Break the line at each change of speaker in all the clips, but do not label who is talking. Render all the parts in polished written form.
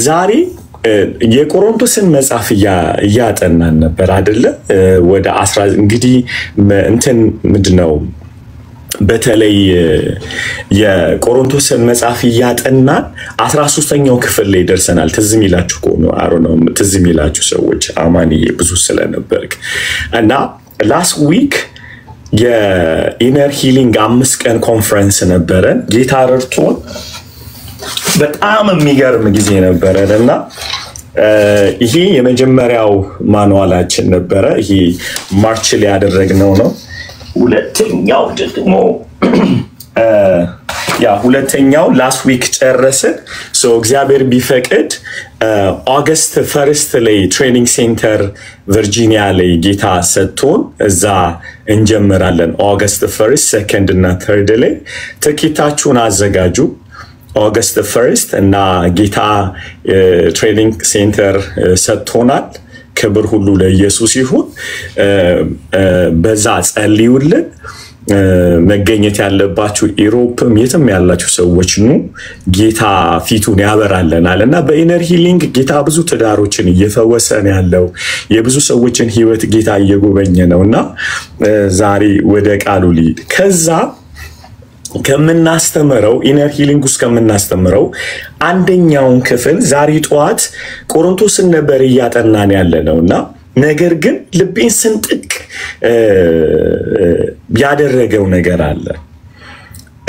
ዛሬ የቆሮንቶስን መጽሐፍ ያጠናን ነበር አይደለ ወደ 10 እንግዲህ እንትን ምንድነው በተለይ የቆሮንቶስን መጽሐፍ ያጠናን 13ኛው ክፍል ላይ ደርሰናል ትዝም ይላችሁ ነው አሮነው ትዝም ይላችሁ ሰዎች አማንዬ ብዙ ስለነበርክ እና ላስት ዊክ የኢነር ሂሊንግ 5 ቀን ኮንፈረንስ ነበረ ጌታ ረድቶን በጣም የሚገርም ጊዜ ነበረና ይሄ የመጀመሪያው ማኑዋላችን ነበረ ይሄ ማርች ላይ ያደረግነው ነው ሁለተኛው ደግሞ ሁለተኛው ላስት ዊክ ጨረስን ሶ እግዚአብሔር ቢፈቅድ ኦገስት 1 ላይ ትሬኒንግ ሴንተር ቨርጂኒያ ላይ ጌታ ሰጥቶን እዛ እንጀምራለን ኦገስት 1 2 እና 3 ላይ ትኬታችሁን አዘጋጁ ኦገስት 1 እና ጌታ ትሬኒንግ ሴንተር ሰጥቶናል ክብር ሁሉ ለኢየሱስ ይሁን በዛ ጸልዩልን መገኘት ያለባችሁ ኢሮፕም የትም ያላችሁ ሰዎች ነው ጌታ ፊቱን ያበራልናልና በኢነር ሂሊንግ ጌታ ብዙ ትዳሮችን እየፈወሰን ያለው የብዙ ሰዎችን ህይወት ጌታ እየጎበኘ ነውና ዛሬ ወደ ቃሉ ሊድ ከዛ ከመናስተምረው ኢነር ሂሊንግ ውስጥ ከመናስተምረው አንደኛውን ክፍል ዛሬ ጧት ቆሮንቶስን ነበር ያጠናን ያለነውና ነገር ግን ልቤን ስንጥቅ ያደረገው ነገር አለ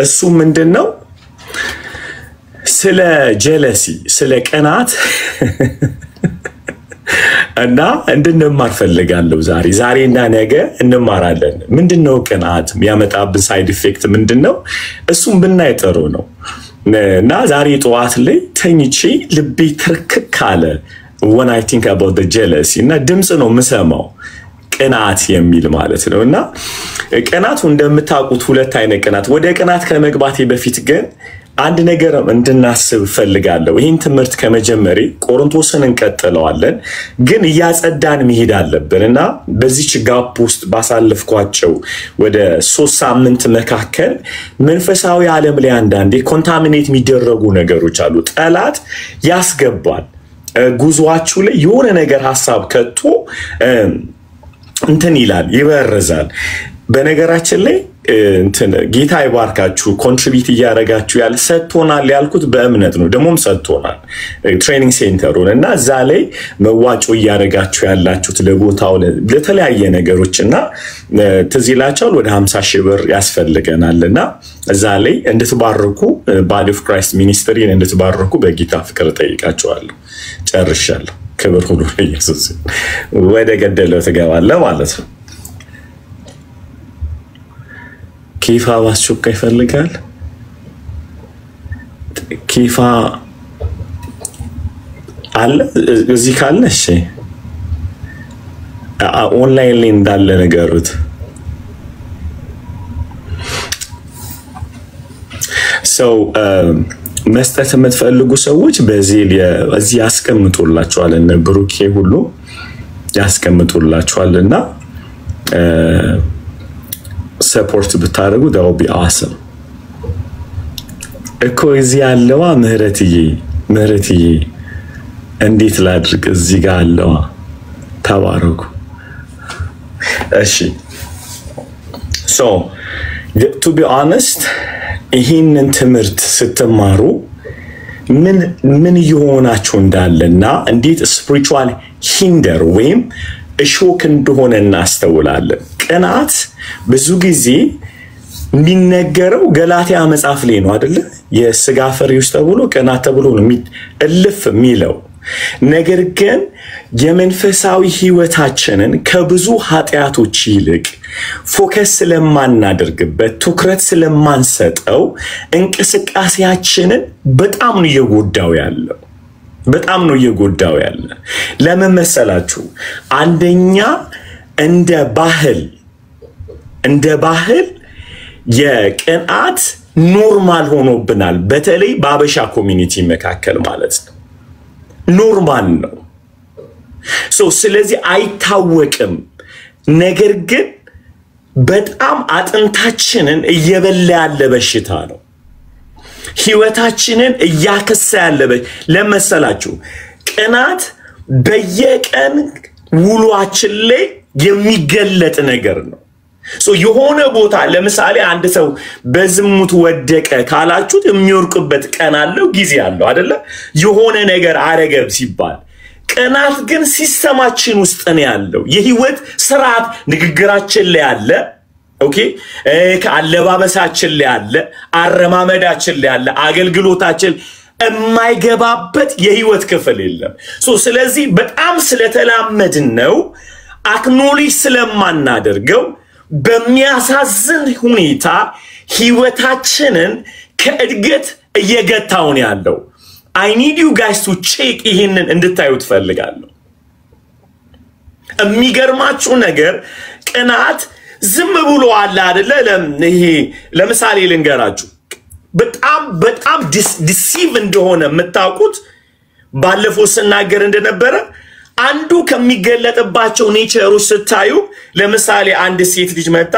እሱ ምንድነው ስለ ጀለሲ ስለ ቀናት እና እንድንማር ፈልጋለሁ ዛሬና ነገ እንማራለን ምንድነው ቀናት የሚያመጣብን ሳይድ ኢፌክት ምንድነው እሱም ብናይ ጥሩ ነው እና ዛሬ ጧት ላይ ተኝቼ ልቤ ትርክክ አለ when I think about the jealousy እና ድምጽ ነው መሰማው ቀናት የሚል ማለት ነውና ቀናቱ እንደምታውቁት ሁለት አይነት ቀናት ወደ ቀናት ከመግባቴ በፊት ግን አንድ ነገር እንድናስብ ፈልጋለሁ ይሄን ትምህርት ከመጀመሪ ቆሮንቶስን እንቀጥለዋለን ግን ያጸዳን መሄድ አለብንና በዚህ ችጋፕ ውስጥ ባሳልፍኳቸው ወደ 3 ሳምንት መካከል መንፈሳዊ ዓለም ላይ አንዳንዴ ኮንታሚኔት የሚደረጉ ነገሮች አሉ ጠላት ያስገባል ጉዟችሁ ላይ የሆነ ነገር ሐሳብ ከቶ እንትን ይላል ይበረዛል በነገራችን ላይ እንትን ጌታ ይባርካችሁ ኮንትሪቢዩት ያረጋችሁ ያለ ሰጥቶናል ያልኩት በእምነት ነው ደሞም ሰጥቶናል ትሬኒንግ ሴንተሩን እና እዛ ላይ መዋጮ ያረጋችሁ ያላችሁት ለቦታው ለተለያየ ነገሮችና ተዚላቻው ወደ 50,000 ብር ያስፈልገናልና እዛ ላይ እንድትባርኩ ባዲ ኦፍ ክራይስት ሚኒስትሪን እንድትባርኩ በጌታ ፍቅር ጠይቃችኋለሁ ጨርሻለሁ ክብር ሁሉ ለኢየሱስ ወደ ገደለው ተገባለ ማለት ነው ኪፋ ዋስቹካ ይፈልጋል ኪፋ አለ እዚህ ካለ እሺ ኦንላይን ላይ እንዳለ ነገሩት so መስጠት የምትፈልጉ ሰዎች በዚህ እዚህ ያስቀምጡላችኋል እና ብሩኬ ሁሉ ያስቀምጡላችኋልና support ብታረጉ that would be awesome እኮ እዚህ ያለዋ ምህረትዬ እንዴት ላድርግ እዚህ ጋር አለዋ ተባረኩ እሺ so to be honest ይሄንን ትምህርት ስትማሩ ምን ይሆናችሁ እንዳለና እንዴት spiritual hinder ወይም እሾክ እንደሆነ እናስተውላለን ቀናት ብዙ ጊዜ ሚነገረው ገላትያ መጽሐፍ ላይ ነው አይደል የስጋ ፍሬዎች ተብሎ ቀናት ተብሎ ነው እልፍ ሚለው ነገር ግን የመንፈሳዊ ህይወታችንን ከብዙ ኃጢያቶች ይልቅ ፎከስ ስለማናደርግበት ትኩረት ስለማንሰጠው እንቅስቃሴያችንን በጣም ነው የጎዳው ያለው ለምን መሰላችሁ አንደኛ እንደ ባህል የቀናት ኖርማል ሆኖብናል በተለይ ባበሻ ኮሚኒቲ መካከል ማለት ነው ኖርማል ነው ስለዚህ አይታወቅም ነገር ግን በጣም አጥንታችንን እየበላ ያለ በሽታ ነው ህይወታችንን እያከሳ ያለበ ለመሰላችሁ ቅናት በየቀን ውሏችን ላይ የሚገለጥ ነገር ነው የሆነ ቦታ ለምሳሌ አንድ ሰው በዝሙት ወደቀ ካላችሁት የሚወርቅበት ቀን አለው ጊዜ አለው አይደለ የሆነ ነገር አረገብ ሲባል ቅናት ግን ሲስተማችን ውስጥ ነው ያለው የህይወት ስርዓት ንግግራችን ላይ አለ ኦኬ ከአለባበሳችን ላይ አለ አረማመዳችን ላይ አለ አገልግሎታችን የማይገባበት የህይወት ክፍል የለም ስለዚህ በጣም ስለተላመድን ነው አክኖሌጅ ስለማናደርገው በሚያሳዝን ሁኔታ ህይወታችንን ከእድገት እየገታው ነው ያለው I need you guys to check ይሄንን እንድታዩት ፈልጋለሁ የሚገርማችሁ ነገር ቅናት ዝም ብሎ አለ አይደለ ይሄ ለምሳሌ ልንገራችሁ በጣም ዲሲቭ እንደሆነ መታውቁት ባለፈው ስናገር እንደነበረ አንዱ ከሚገለጥባቸው ኔቸሮች ስታዩ ለምሳሌ አንድ ሴት ልጅ መጣ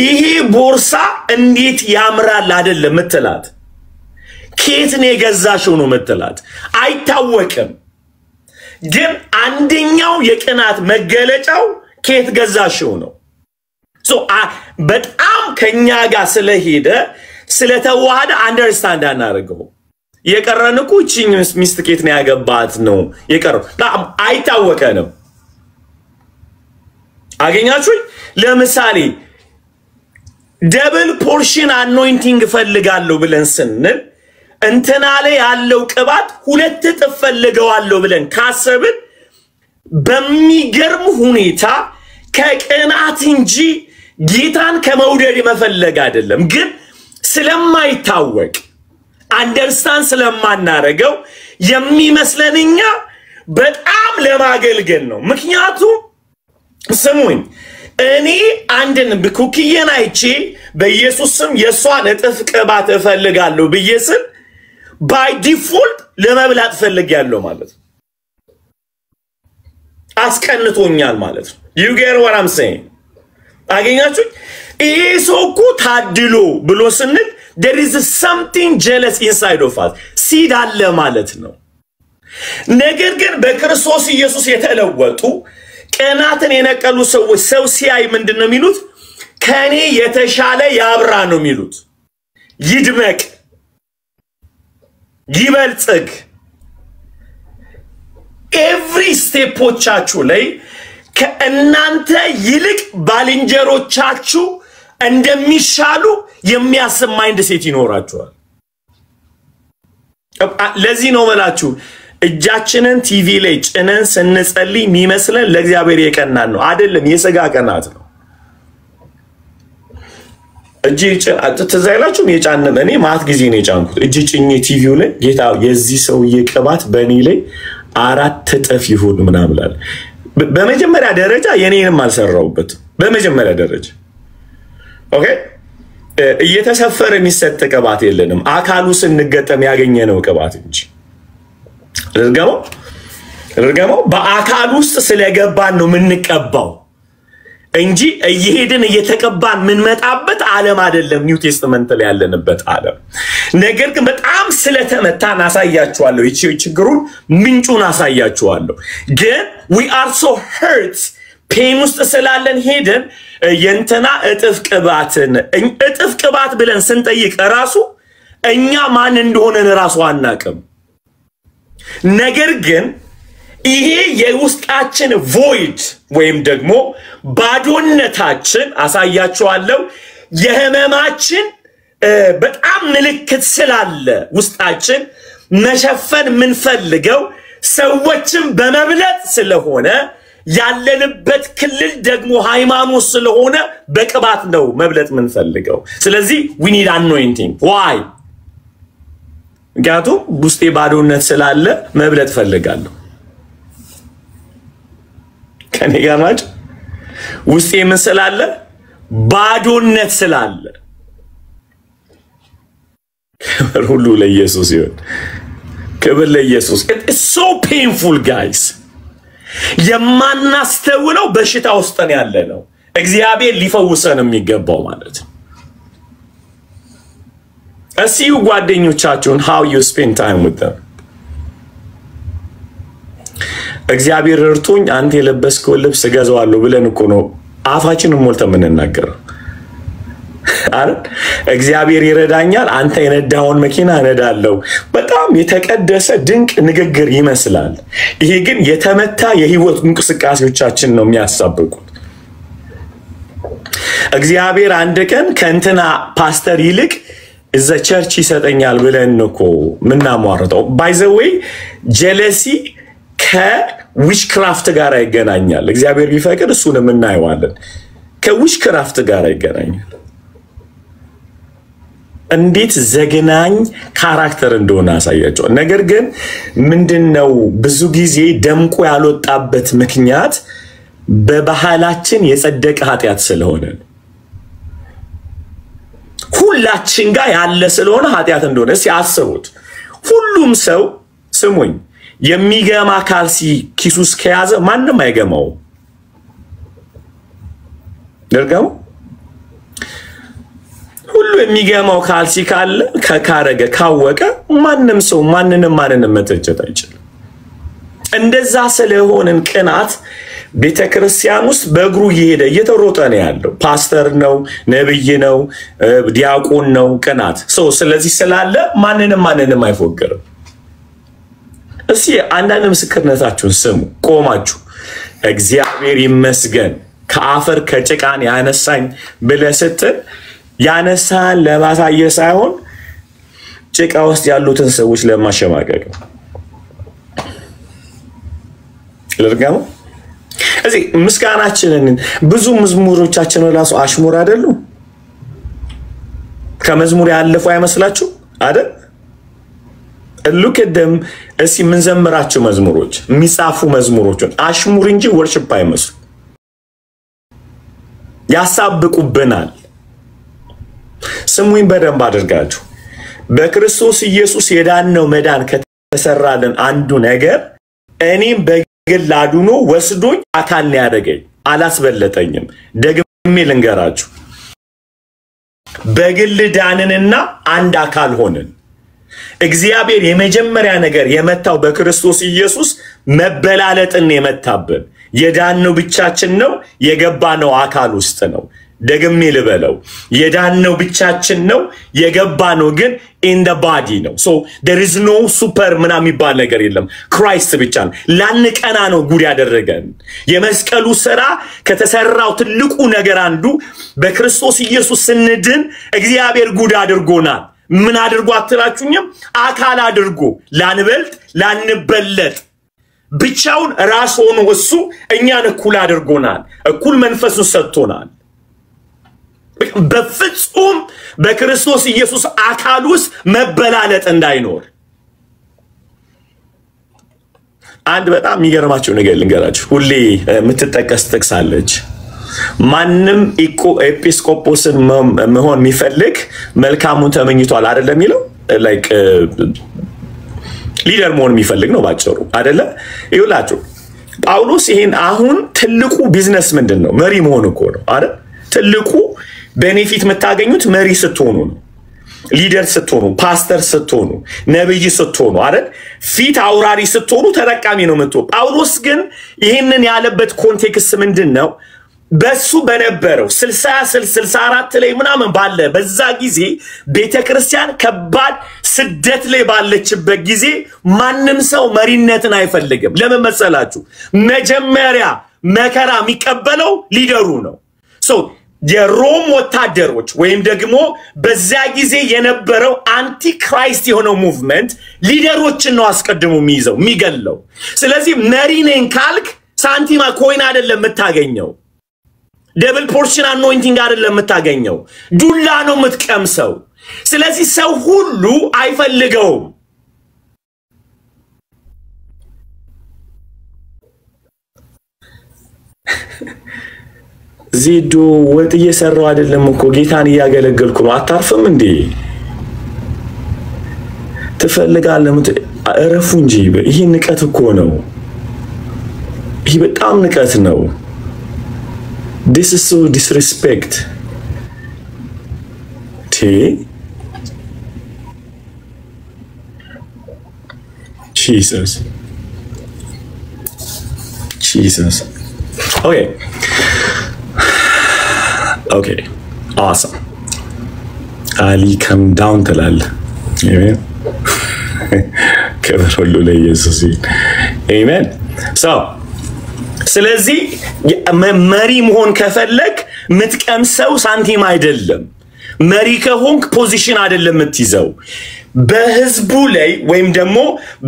ይሄ ቦርሳ እንዴት ያምራል አይደለም ምትላት ኬት ነው የገዛሽው ነው ምትላት አይታወቅም ግን አንደኛው የቅናት መገለጫው ኬት ገዛሽው ነው በጣም ከኛ ጋር ስለሄደ ስለተዋሃደ አንደርስታንድ አናረገው የቀረንኩ እቺን ሚስት ኬት ነው ያገባት ነው የቀረው አይታወቀንም አገኛችሁ ለምሳሌ ደብል ፖርሽን አኖይንቲንግ ፈልጋለሁ ብለን ስንል እንተና ላይ ያለው ቅባት ሁለት እጥፍ ፈልገዋለሁ ብለን ካሰብን በሚገርም ሁኔታ ከቅናት እንጂ ጌታን ከመውደድ መፈለግ አይደለም ግን ስለማይታወቅ አንደርስታንድ ስለማናረገው የሚመስለንኛ በጣም ለማገልገል ነው ምክንያቱም ስሙኝ እኔ አንድን በኩኪየን አይቼ በኢየሱስ ስም የሷን እጥፍ ቅባት እፈልጋለሁ በኢየሱስ by default ለመብላት ፈልጊያለሁ ማለት አስቀንቶኛል ማለት you get what I'm saying አገኛችሁ ኢሶኩ ታድሎ ብሎ ስንል there is something jealous inside of us seed አለ ማለት ነው ነገር ግን በክርስቶስ ኢየሱስ የተለወጡ ቅናትን የነቀሉ ሰዎች ሰው ሲያይ ምንድነው የሚሉት ከኔ የተሻለ ያብራ ነው የሚሉት ይድመቅ ይበልጽግ every stepዎቻችሁ ላይ ከእናንተ ይልቅ ባልንጀሮቻችሁ እንደሚሻሉ የሚያስብ ማይንድ ሴት ይኖራችኋል ለዚህ ነው ማለት እጃችንን ቲቪ ላይ ጭነን ስንጸልይ የሚመስለን ለእግዚአብሔር የቀናን ነው አይደለም የሥጋ ቀናት ነው እጂ ተዛይላችሁ የጫነም እኔ ማት ጊዜ ነው የጫንኩት እጂ ጭኝ ቲቪው ላይ ጌታ የዚህ ሰው የቅባት በእኔ ላይ 4 እጥፍ ይሁን ምናምላል በመጀመሪያ ደረጃ የኔንም አልሰራውበት በመጀመሪያ ደረጃ ኦኬ እየተሰፈረ የሚሰጥ ቅባት የለንም አካሉ ስንገጠም ያገኘነው ቅባት እንጂ እርገመው በአካል ውስጥ ስለገባን ነው ምንቀባው እንጂ እየሄድን እየተቀባን ምን መጣበት ዓለም አይደለም ኒው ቴስተመንት ላይ ያለንበት ዓለም ነገር ግን በጣም ስለተመታን አሳያችኋለሁ እቺ ችግሩን ምንጩን አሳያችኋለሁ ግን we are so hurt pain ውስጥ ስላለን ሄደን የንተና እጥፍ ቅባት ብለን ስንጠይቅ ራሱ እኛ ማን እንደሆነን ራሱ አናቀም ነገር ግን ይሄ የውስጣችን void ወይም ደግሞ ባዶነታችን አሳያችኋለሁ የህመማችን በጣም ምልክት ስላለ ውስጣችን መሸፈን ምን ፈልገው ሰዎችን በመብለጥ ስለሆነ ያለንበት ክልል ደግሞ ሃይማኖት ስለሆነ በቅባት ነው መብለጥ ምን ፈልገው ስለዚህ we need anointing why ጋቱ ውስጤ ባዶነት ስላለ መብለጥ ፈልጋለሁ ከኔ ጋር ማለት ውስጤ ምን ስላለ ባዶነት ስላለ ሁሉ ለኢየሱስ ይሁን ክብር ለኢየሱስ it's so painful guys የማናስተውለው በሽታ ውስጥ ነው ያለነው እግዚአብሔር ሊፈውሰን የሚገባው ማለት እስኪ ጓደኞቻችሁን how you spend time with them እግዚአብሔር እርቶኝ አንተ የለበስከው ልብስ ገዛዋለሁ ብለን እኮ ነው አፋችንን ሞልተን የምንናገረው አይደል እግዚአብሔር ይረዳኛል አንተ የነዳውን መኪና እነዳለሁ በጣም የተቀደሰ ድንቅ ንግግር ይመስላል ይሄ ግን የተመታ የህይወት እንቅስቃሴዎቻችን ነው የሚያሳብቁት እግዚአብሔር አንድ ቀን ከእንትና ፓስተር ይልቅ እዛ ቸርች ይሰጠኛል ብለን እኮ ምናሟርተው by the way jealousy ከዊችክራፍት ጋር ይገናኛል እግዚአብሔር ቢፈቅድ እሱንም እናየዋለን ከዊችክራፍት ጋር ይገናኛል እንዴት ዘግናኝ ካራክተር እንደሆነ አሳያቸው ነገር ግን ምንድነው ብዙ ጊዜ ደምቆ ያልወጣበት ምክንያት በባህላችን የጸደቀ ኃጢያት ስለሆነ ሁላችን ጋር ያለ ስለሆነ ኃጢያት እንደሆነ ሲያስቡት ሁሉም ሰው ስሙኝ የሚገማ ካልሲ ኪሱስ ከያዘ ማንንም አይገማው ደርጋው ሁሉ የሚገማው ካልሲ ካለ ከካረገ ካወቀ ማንንም ሰው ማንንም መተቸት አይችልም እንደዛ ስለሆነን ቅናት ቤተክርስቲያን ውስጥ በእግሩ ይሄደ እየተሮጠ ነው ያለው ፓስተር ነው ነብይ ነው ዲያቆን ነው ቅናት ሰው ስለዚህ ስላለ ማንንም አይፎገርም እስኪ አንዳንድ ምስክርነታችሁን ስሙ ቆማችሁ እግዚአብሔር ይመስገን ከአፈር ከጭቃን ያነሳኝ ብለስትል ያነሳን ለማሳየ ሳይሆን ጭቃ ውስጥ ያሉትን ሰዎች ለማሸማቀቅ ለርጋሙ እዚህ ምስጋናችንን ብዙ መዝሙሮቻችን ራሱ አሽሙር አይደሉ ከመዝሙር ያለፉ አይመስላችሁ አይደል look at them እስኪ ምን ዘምራችሁ መዝሙሮች የሚጻፉ መዝሙሮችን አሽሙር እንጂ worship አይመስሉ ያሳብቁብናል ስሙኝ በደንብ አድርጋችሁ በክርስቶስ ኢየሱስ የዳነው መዳን ከተሰራልን አንዱ ነገር እኔም በግል አድኖ ወስዶኝ አካል ነው ያደረገኝ አላስበለጠኝም ደግሜ ልንገራችሁ በግል ዳንንና አንድ አካል ሆነን እግዚአብሔር የመጀመሪያ ነገር የመታው በክርስቶስ ኢየሱስ መበላለጥን የመታብን የዳነው ብቻችን ነው የገባነው አካል ውስጥ ነው ደግሜ ልበለው የዳነው ብቻችን ነው የገባነው ግን in the body ነው so there is no super ምናምን የሚባል ነገር የለም ክራይስት ብቻ ነው ላንቀና ነው ጉድ ያደረገን የመስቀሉ ሥራ ከተሰራው ትልቁ ነገር አንዱ በክርስቶስ ኢየሱስ ስንድን እግዚአብሔር ጉድ አድርጎናል ምን አድርጎ አትላችሁኝም አካል አድርጎ ላንበልጥ ላንበለጥ ብቻውን ራስ ሆኖ እሱ እኛን እኩል አድርጎናል እኩል መንፈሱን ሰጥቶናል በፍጹም በክርስቶስ ኢየሱስ አካል ውስጥ መበላለጥ እንዳይኖር አንድ በጣም የሚገርማችሁ ነገር ልንገራችሁ ሁሌ የምትጠቀስ ጥቅሳለች ማንንም ኤጲስቆጶስን መሆን የሚፈልግ መልካሙን ተመኝቷል አይደለም የሚለው ላይክ ሊደር መሆን የሚፈልግ ነው ባጭሩ አይደለ ይውላችሁ ጳውሎስ ይሄን አሁን ትልቁ ቢዝነስ ምንድነው መሪ መሆን እኮ ነው አይደል ትልቁ ቤኔፊት መታገኙት መሪ ስትሆኑ ነው ሊደር ስትሆኑ ፓስተር ስትሆኑ ነብይ ስትሆኑ አይደል ፊት አውራሪ ስትሆኑ ተጠቃሚ ነው መጥቶ ጳውሎስ ግን ይሄንን ያለበት ኮንቴክስት ምንድነው በሱ በነበረው 60 64 ላይ ምናምን ባለ በዛ ጊዜ ቤተክርስቲያን ከባድ ስደት ላይ ባለችበት ጊዜ ማንንም ሰው መሪነትን አይፈልግም ለምን መሰላችሁ መጀመሪያ መከራ የሚቀበለው ሊደሩ ነው ሶ የሮም ወታደሮች ወይም ደግሞ በዛ ጊዜ የነበረው አንቲ ክራይስት የሆነው ሙቭመንት ሊደሮችን ነው አስቀድሞ የሚይዘው የሚገለው ስለዚህ መሪ ነኝ ካልክ ሳንቲማ ኮይን አይደለም የምታገኘው ደብል ፖርሽን አኖይንቲንግ አይደለም የምታገኘው ዱላ ነው የምትቀምሰው ስለዚህ ሰው ሁሉ አይፈልገውም ዚዱ ወጥ እየሰራው አይደለም እኮ ጌታን ያገለገልኩ ነው አታርፍም እንዴ ትፈልጋለህ አረፉ እንጂ ይሄ ንቀት እኮ ነው ይሄ በጣም ንቀት ነው this is so disrespect Jesus. Okay. Awesome. Ali, come down ትላለህ. Amen. ክብር ሁሉ ለኢየሱስ ይሁን። Amen. So ስለዚህ መሪ መሆን ከፈለክ ምትቀምሰው ሳንቲም አይደለም። መሪ ከሆንክ ፖዚሽን አይደለም የምትይዘው። በህዝቡ ላይ ወይም ደግሞ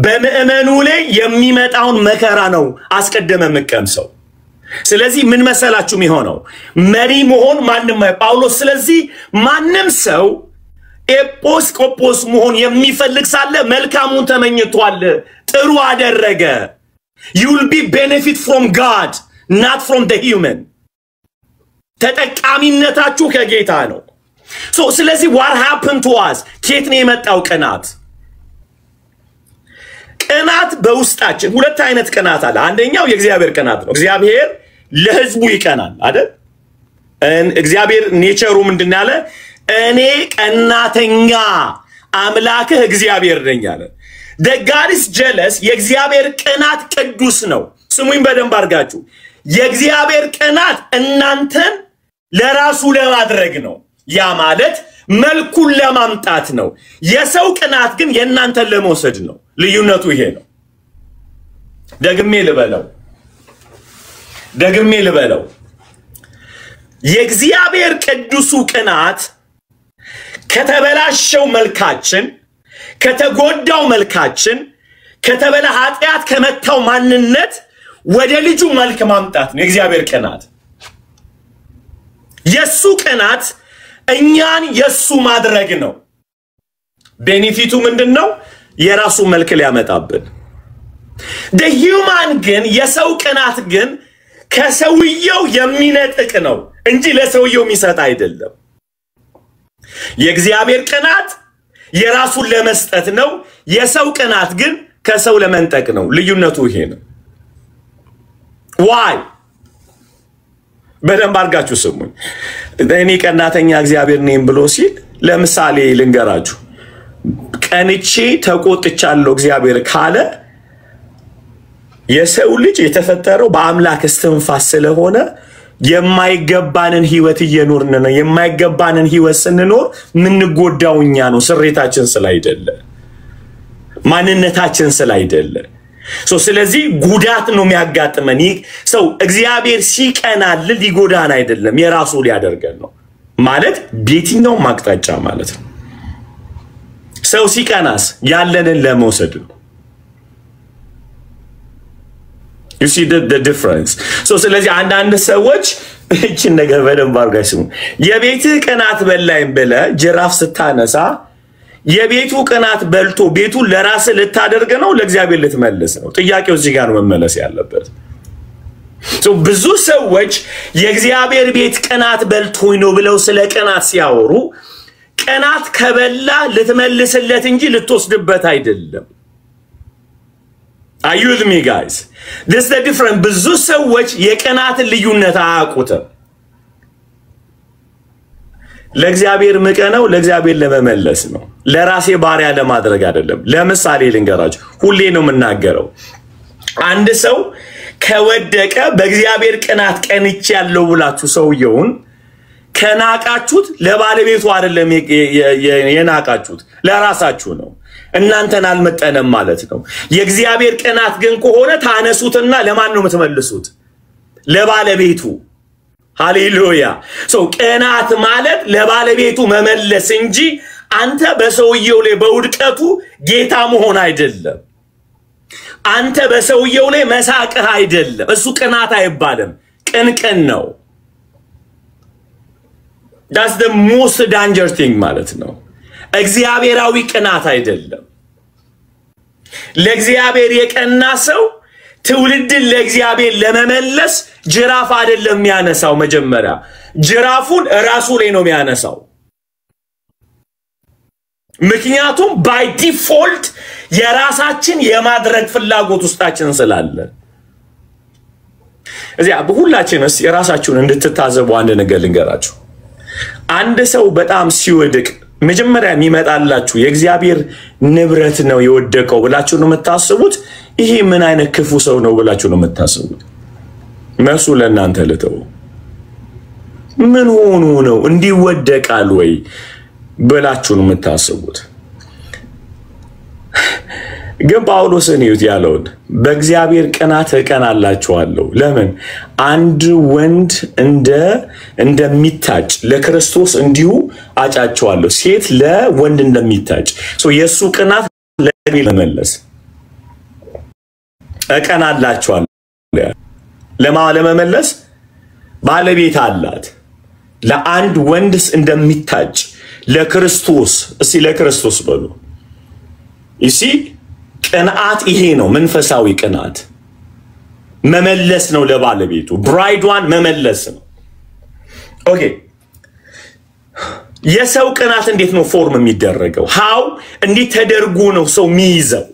በመእመኑ ላይ የሚመጣውን መከራ ነው አስቀደመ መቀምሰው። ስለዚህ ምን መሰላችሁ የሚሆነው መሪ መሆን ማንንም ጳውሎስ ስለዚህ ማንም ሰው ኤጲስቆጶስ መሆን የሚፈልግ ሳለ መልካሙን ተመኝቷል ጥሩ አደረገ you will be benefit from God not from the human ተጠቃሚነታችሁ ከጌታ ነው so ስለዚህ what happened to us ከየት ነው የመጣው ቅናት በውስጣችን ሁለት አይነት ቅናት አለ አንደኛው የእግዚአብሔር ቅናት ነው እግዚአብሔር ለህዝቡ ይቀናል አይደል እግዚአብሔር ኔቸሩ ምንድነው ያለ እኔ ቀናተኛ አምላክህ እግዚአብሔር ነኝ አለ the God is jealous የእግዚአብሔር ቅናት ቅዱስ ነው ስሙኝ በደንብ አርጋችሁ የእግዚአብሔር ቅናት እናንተን ለራሱ ለማድረግ ነው ያ ማለት መልኩን ለማምጣት ነው የሰው ቅናት ግን የእናንተን ለመውሰድ ነው ልዩነቱ ይሄ ነው ደግሜ ልበለው የእግዚአብሔር ቅዱሱ ቅናት ከተበላሸው መልካችን ከተጎዳው መልካችን ከተበላ ኃጢያት ከመታው ማንነት ወደ ልጁ መልክ ማምጣት ነው የእግዚአብሔር ቅናት የሱ ቅናት እኛን የሱ ማድረግ ነው ቤኔፊቱ ምንድነው የራሱ መልክ ሊያመጣብን the human ግን የሰው ቅናት ግን ከሰውየው የሚነጥቅ ነው እንጂ ለሰውየው የሚሰጥ አይደለም የእግዚአብሔር ቅናት የራሱን ለመስጠት ነው የሰው ቅናት ግን ከሰው ለመንጠቅ ነው ልዩነቱ ይሄ ነው why በደንብ አርጋችሁ ስሙኝ እኔ ቀናተኛ እግዚአብሔር ነኝ ብሎ ሲል ለምሳሌ ልንገራችሁ ቀንቼ ተቆጥቻለሁ እግዚአብሔር ካለ የሰው ልጅ የተፈጠረው በአምላክ እስትንፋስ ስለሆነ የማይገባንን ህይወት እየኖርን ነው የማይገባንን ህይወት ስንኖር ምን ጎዳውኛ ነው ስሬታችን ስላይደለ ማንነታችን ስላይደለ ስለዚህ ጉዳት ነው የሚያጋጥመን ሰው እግዚአብሔር ሲቀናል ሊጎዳን አይደለም የራሱ ሊያደርገን ነው ማለት ቤትኛው ማቅጣጫ ማለት ነው ሰው ሲቀናስ ያለንን ለመውሰድ ነው you see the difference ስለዚህ አንዳንድ ሰዎች እቺን ነገር በደንብ አርጋችሁ የቤት ቅናት በላይም በለ ጅራፍ ስታነሳ የቤቱ ቅናት በልቶ ቤቱ ለራስ ልታደርግ ነው ለእግዚአብሔር ልትመልስ ነው ጥያቄው እዚህ ጋር መመለስ ያለበት ብዙ ሰዎች የእግዚአብሔር ቤት ቅናት በልቶኝ ነው ብለው ስለ ቅናት ሲያወሩ ቅናት ከበላ ልትመልስለት እንጂ ልትወስድበት አይደለም Are you with me guys? This is the difference. ብዙ ሰዎች የቅናት ልዩነት አያውቁትም ለእግዚአብሔር መቀናው ለእግዚአብሔር ለመመለስ ነው ለራሴ ባሪያ ለማድረግ አይደለም ለምሳሌ ልንገራችሁ ሁሌ ነው መናገረው አንድ ሰው ከወደቀ በእግዚአብሔር ቅናት ቀንጭ ያለው ብላችሁ ሰውየውን ከናቃችሁት ለባለቤቱ አይደለም የናቃችሁት ለራሳችሁ ነው እናንተን አልመጠነም ማለት ነው የእግዚአብሔር ቅናት ግን ከሆነ ታነሱትና ለማን ነው የምትመልሱት ለባለቤቱ ሃሌሉያ ቅናት ማለት ለባለቤቱ መመለስ እንጂ አንተ በሰውየው ላይ በውድቀቱ ጌታ መሆን አይደለም አንተ በሰውየው ላይ መሳቅህ አይደለም እሱ ቅናት አይባልም ቅንቅን ነው that's the most dangerous thing ማለት ነው እግዚአብሔራዊ ቅናት አይደለም ለእግዚአብሔር የቀና ሰው ትውልድን ለእግዚአብሔር ለመመለስ ጅራፍ አይደለም የሚያነሳው መጀመሪያ ጅራፉን ራሱ ላይ ነው የሚያነሳው ምክንያቱም by default የራሳችን የማድረግ ፍላጎት ውስጣችን ስላለ እዚያ በሁላችንስ የራሳችሁን እንድትታዘቡ አንድ ነገር ልንገራችሁ አንድ ሰው በጣም ሲወድቅ መጀመሪያ የሚመጣላችሁ የእግዚአብሔር ንብረት ነው የወደቀው ብላችሁ ነው የምታስቡት? ይሄ ምን አይነት ክፉ ሰው ነው ብላችሁ ነው የምታስቡት? መልሱ ለእናንተ ልተው። ምን ሆኖ ነው እንዲወደቃል ወይ ብላችሁ ነው የምታስቡት? ግን ጳውሎስን ይዩት ያለውን በእግዚአብሔር ቅናት እቀናላችኋለሁ። ለምን? አንድ ወንድ እንደሚታጭ ለክርስቶስ እንዲሁ አጫቸዋለሁ፣ ሴት ለወንድ እንደሚታጭ። የሱ ቅናት ለመመለስ እቀናላችኋለሁ። ለመመለስ ባለቤት አላት። ለአንድ ወንድ እንደሚታጭ ለክርስቶስ፣ እስቲ ለክርስቶስ በሉ። ይሲ ቅናት ይሄ ነው። መንፈሳዊ ቅናት መመለስ ነው ለባለቤቱ፣ ብራይድዋን መመለስ ነው። ኦኬ፣ የሰው ቅናት እንዴት ነው ፎርም የሚደረገው? ሃው እንዴት ተደርጎ ነው ሰው የሚይዘው?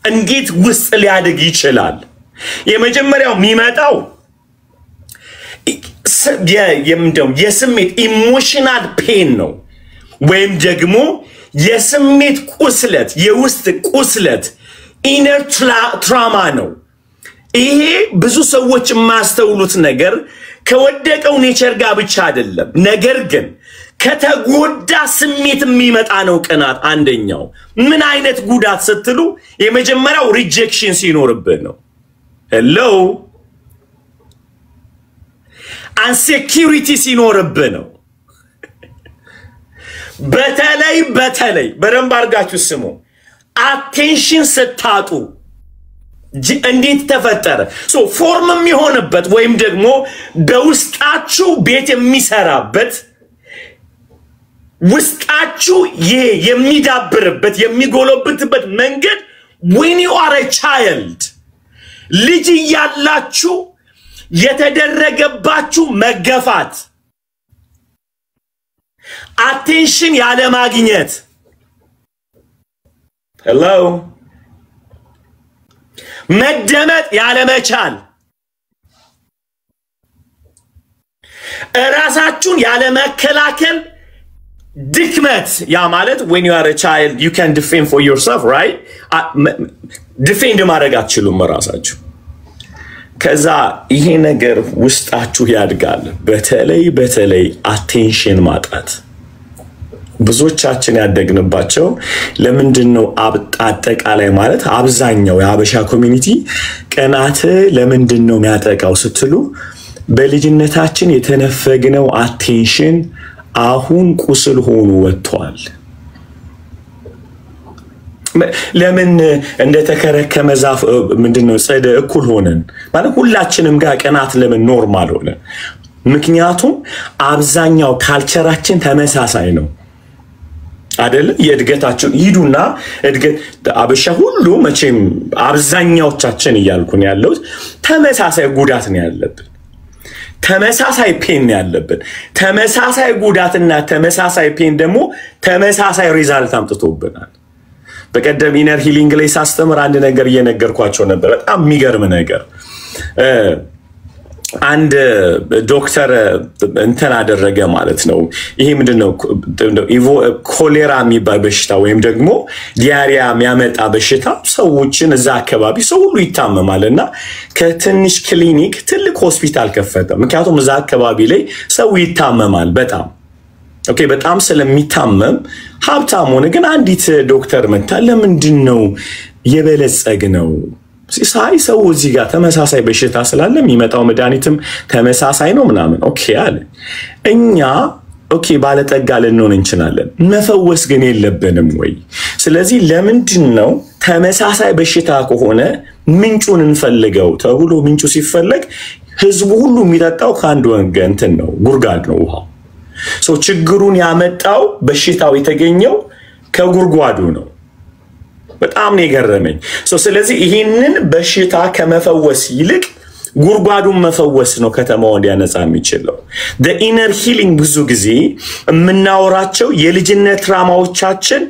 እንዴት ውስጥ ሊያድግ ይችላል? የመጀመሪያው የሚመጣው የስሜት ኢሞሽናል ፔን ነው፣ ወይም ደግሞ የስሜት ቁስለት፣ የውስጥ ቁስለት ኢነር ትራማ ነው። ይሄ ብዙ ሰዎች የማያስተውሉት ነገር ከወደቀው ኔቸር ጋር ብቻ አይደለም፣ ነገር ግን ከተጎዳ ስሜት የሚመጣ ነው ቅናት። አንደኛው ምን አይነት ጉዳት ስትሉ የመጀመሪያው ሪጀክሽን ሲኖርብህ ነው። ሄሎ አንሴኪሪቲ ሲኖርብህ ነው። በተለይ በደንብ አድርጋችሁ ስሙ። አቴንሽን ስታጡ እንዴት ተፈጠረ? ፎርም የሚሆንበት ወይም ደግሞ በውስጣችሁ ቤት የሚሰራበት ውስጣችሁ የሚዳብርበት የሚጎለብትበት መንገድ when you are a child ልጅ ያላችሁ የተደረገባችሁ መገፋት፣ አቴንሽን ያለ ማግኘት፣ ሄሎ መደመጥ ያለ መቻል፣ ራሳችሁን ያለ መከላከል ድክመት። ያ ማለት when you are a child you can defend for yourself, right? defend ማድረግ አትችሉም ራሳችሁ። ከዛ ይሄ ነገር ውስጣችሁ ያድጋል። በተለይ አቴንሽን ማጣት ብዙዎቻችን ያደግንባቸው ለምንድነው? አጠቃላይ ማለት አብዛኛው የአበሻ ኮሚኒቲ ቅናት ለምንድነው የሚያጠቃው ስትሉ በልጅነታችን የተነፈግነው አቴንሽን አሁን ቁስል ሆኖ ወጥቷል። ለምን እንደተከረከመ ዛፍ ምንድነው ጽድ እኩል ሆነን ማለት ሁላችንም ጋር ቅናት ለምን ኖርማል ሆነ? ምክንያቱም አብዛኛው ካልቸራችን ተመሳሳይ ነው አይደል? የእድገታችን ሂዱና እድገት አበሻ ሁሉ መቼም አብዛኛዎቻችን እያልኩን ያለው ተመሳሳይ ጉዳት ነው ያለብን፣ ተመሳሳይ ፔን ነው ያለብን። ተመሳሳይ ጉዳትና ተመሳሳይ ፔን ደግሞ ተመሳሳይ ሪዛልት አምጥቶብናል። በቀደም ኢነር ሂሊንግ ላይ ሳስተምር አንድ ነገር እየነገርኳቸው ነበር። በጣም የሚገርም ነገር። አንድ ዶክተር እንትን አደረገ ማለት ነው። ይሄ ምንድነው? ኮሌራ የሚባል በሽታ ወይም ደግሞ ዲያሪያ የሚያመጣ በሽታ ሰዎችን እዛ አካባቢ ሰው ሁሉ ይታመማልና ከትንሽ ክሊኒክ ትልቅ ሆስፒታል ከፈተ። ምክንያቱም እዛ አካባቢ ላይ ሰው ይታመማል በጣም ኦኬ። በጣም ስለሚታመም ሀብታም ሆነ። ግን አንዲት ዶክተር መጣ። ለምንድነው የበለጸግነው? ሲሳይ ሰው እዚህ ጋር ተመሳሳይ በሽታ ስላለ የሚመጣው መድኃኒትም ተመሳሳይ ነው ምናምን። ኦኬ አለ። እኛ ኦኬ ባለጠጋ ልንሆን እንችላለን፣ መፈወስ ግን የለብንም ወይ? ስለዚህ ለምንድነው ተመሳሳይ በሽታ ከሆነ ምንጩን እንፈልገው ተብሎ ምንጩ ሲፈለግ ህዝቡ ሁሉ የሚጠጣው ከአንድ ወንገንትን ነው፣ ጉርጓድ ነው ውሃው። ችግሩን ያመጣው በሽታው የተገኘው ከጉርጓዱ ነው። በጣም ነው የገረመኝ። ስለዚህ ይሄንን በሽታ ከመፈወስ ይልቅ ጉርጓዱን መፈወስ ነው ከተማውን ሊያነጻ የሚችለው። the inner healing ብዙ ጊዜ የምናወራቸው የልጅነት ትራማዎቻችን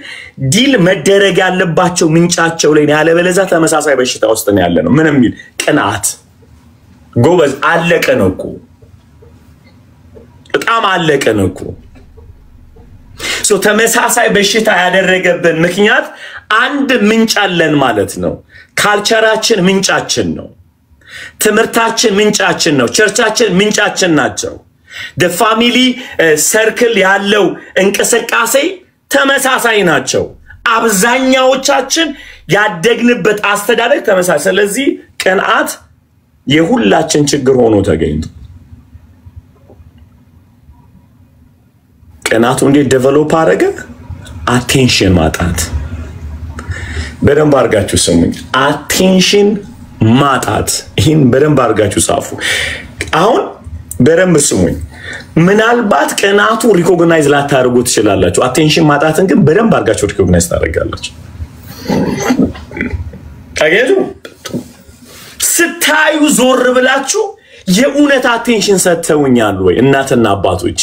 ዲል መደረግ ያለባቸው ምንጫቸው ላይ ያለበለዛ ተመሳሳይ በሽታ ውስጥ ነው ያለነው። ምን የሚል ቅናት ጎበዝ አለቀ ነው እኮ፣ በጣም አለቀ ነው እኮ። ተመሳሳይ በሽታ ያደረገብን ምክንያት አንድ ምንጭ አለን ማለት ነው። ካልቸራችን ምንጫችን ነው። ትምርታችን ምንጫችን ነው። ቸርቻችን ምንጫችን ናቸው። the family circle ያለው እንቅስቃሴ ተመሳሳይ ናቸው። አብዛኛዎቻችን ያደግንበት አስተዳደግ ተመሳሳይ። ስለዚህ ቅንዓት የሁላችን ችግር ሆኖ ተገኝቶ ቅንዓቱ እንዴት ዴቨሎፕ አደረገ? አቴንሽን ማጣት። በደንብ አድርጋችሁ ስሙኝ። አቴንሽን ማጣት። ይህን በደንብ አድርጋችሁ ጻፉ። አሁን በደንብ ስሙኝ። ምናልባት ቅንዓቱ ሪኮግናይዝ ላታደርጉ ትችላላችሁ። አቴንሽን ማጣትን ግን በደንብ አድርጋችሁ ሪኮግናይዝ ታደርጋላችሁ። ታገኙ ስታዩ ዞር ብላችሁ የኡነት አቴንሽን ሰጥተውኛል ወይ እናትና አባቶቼ?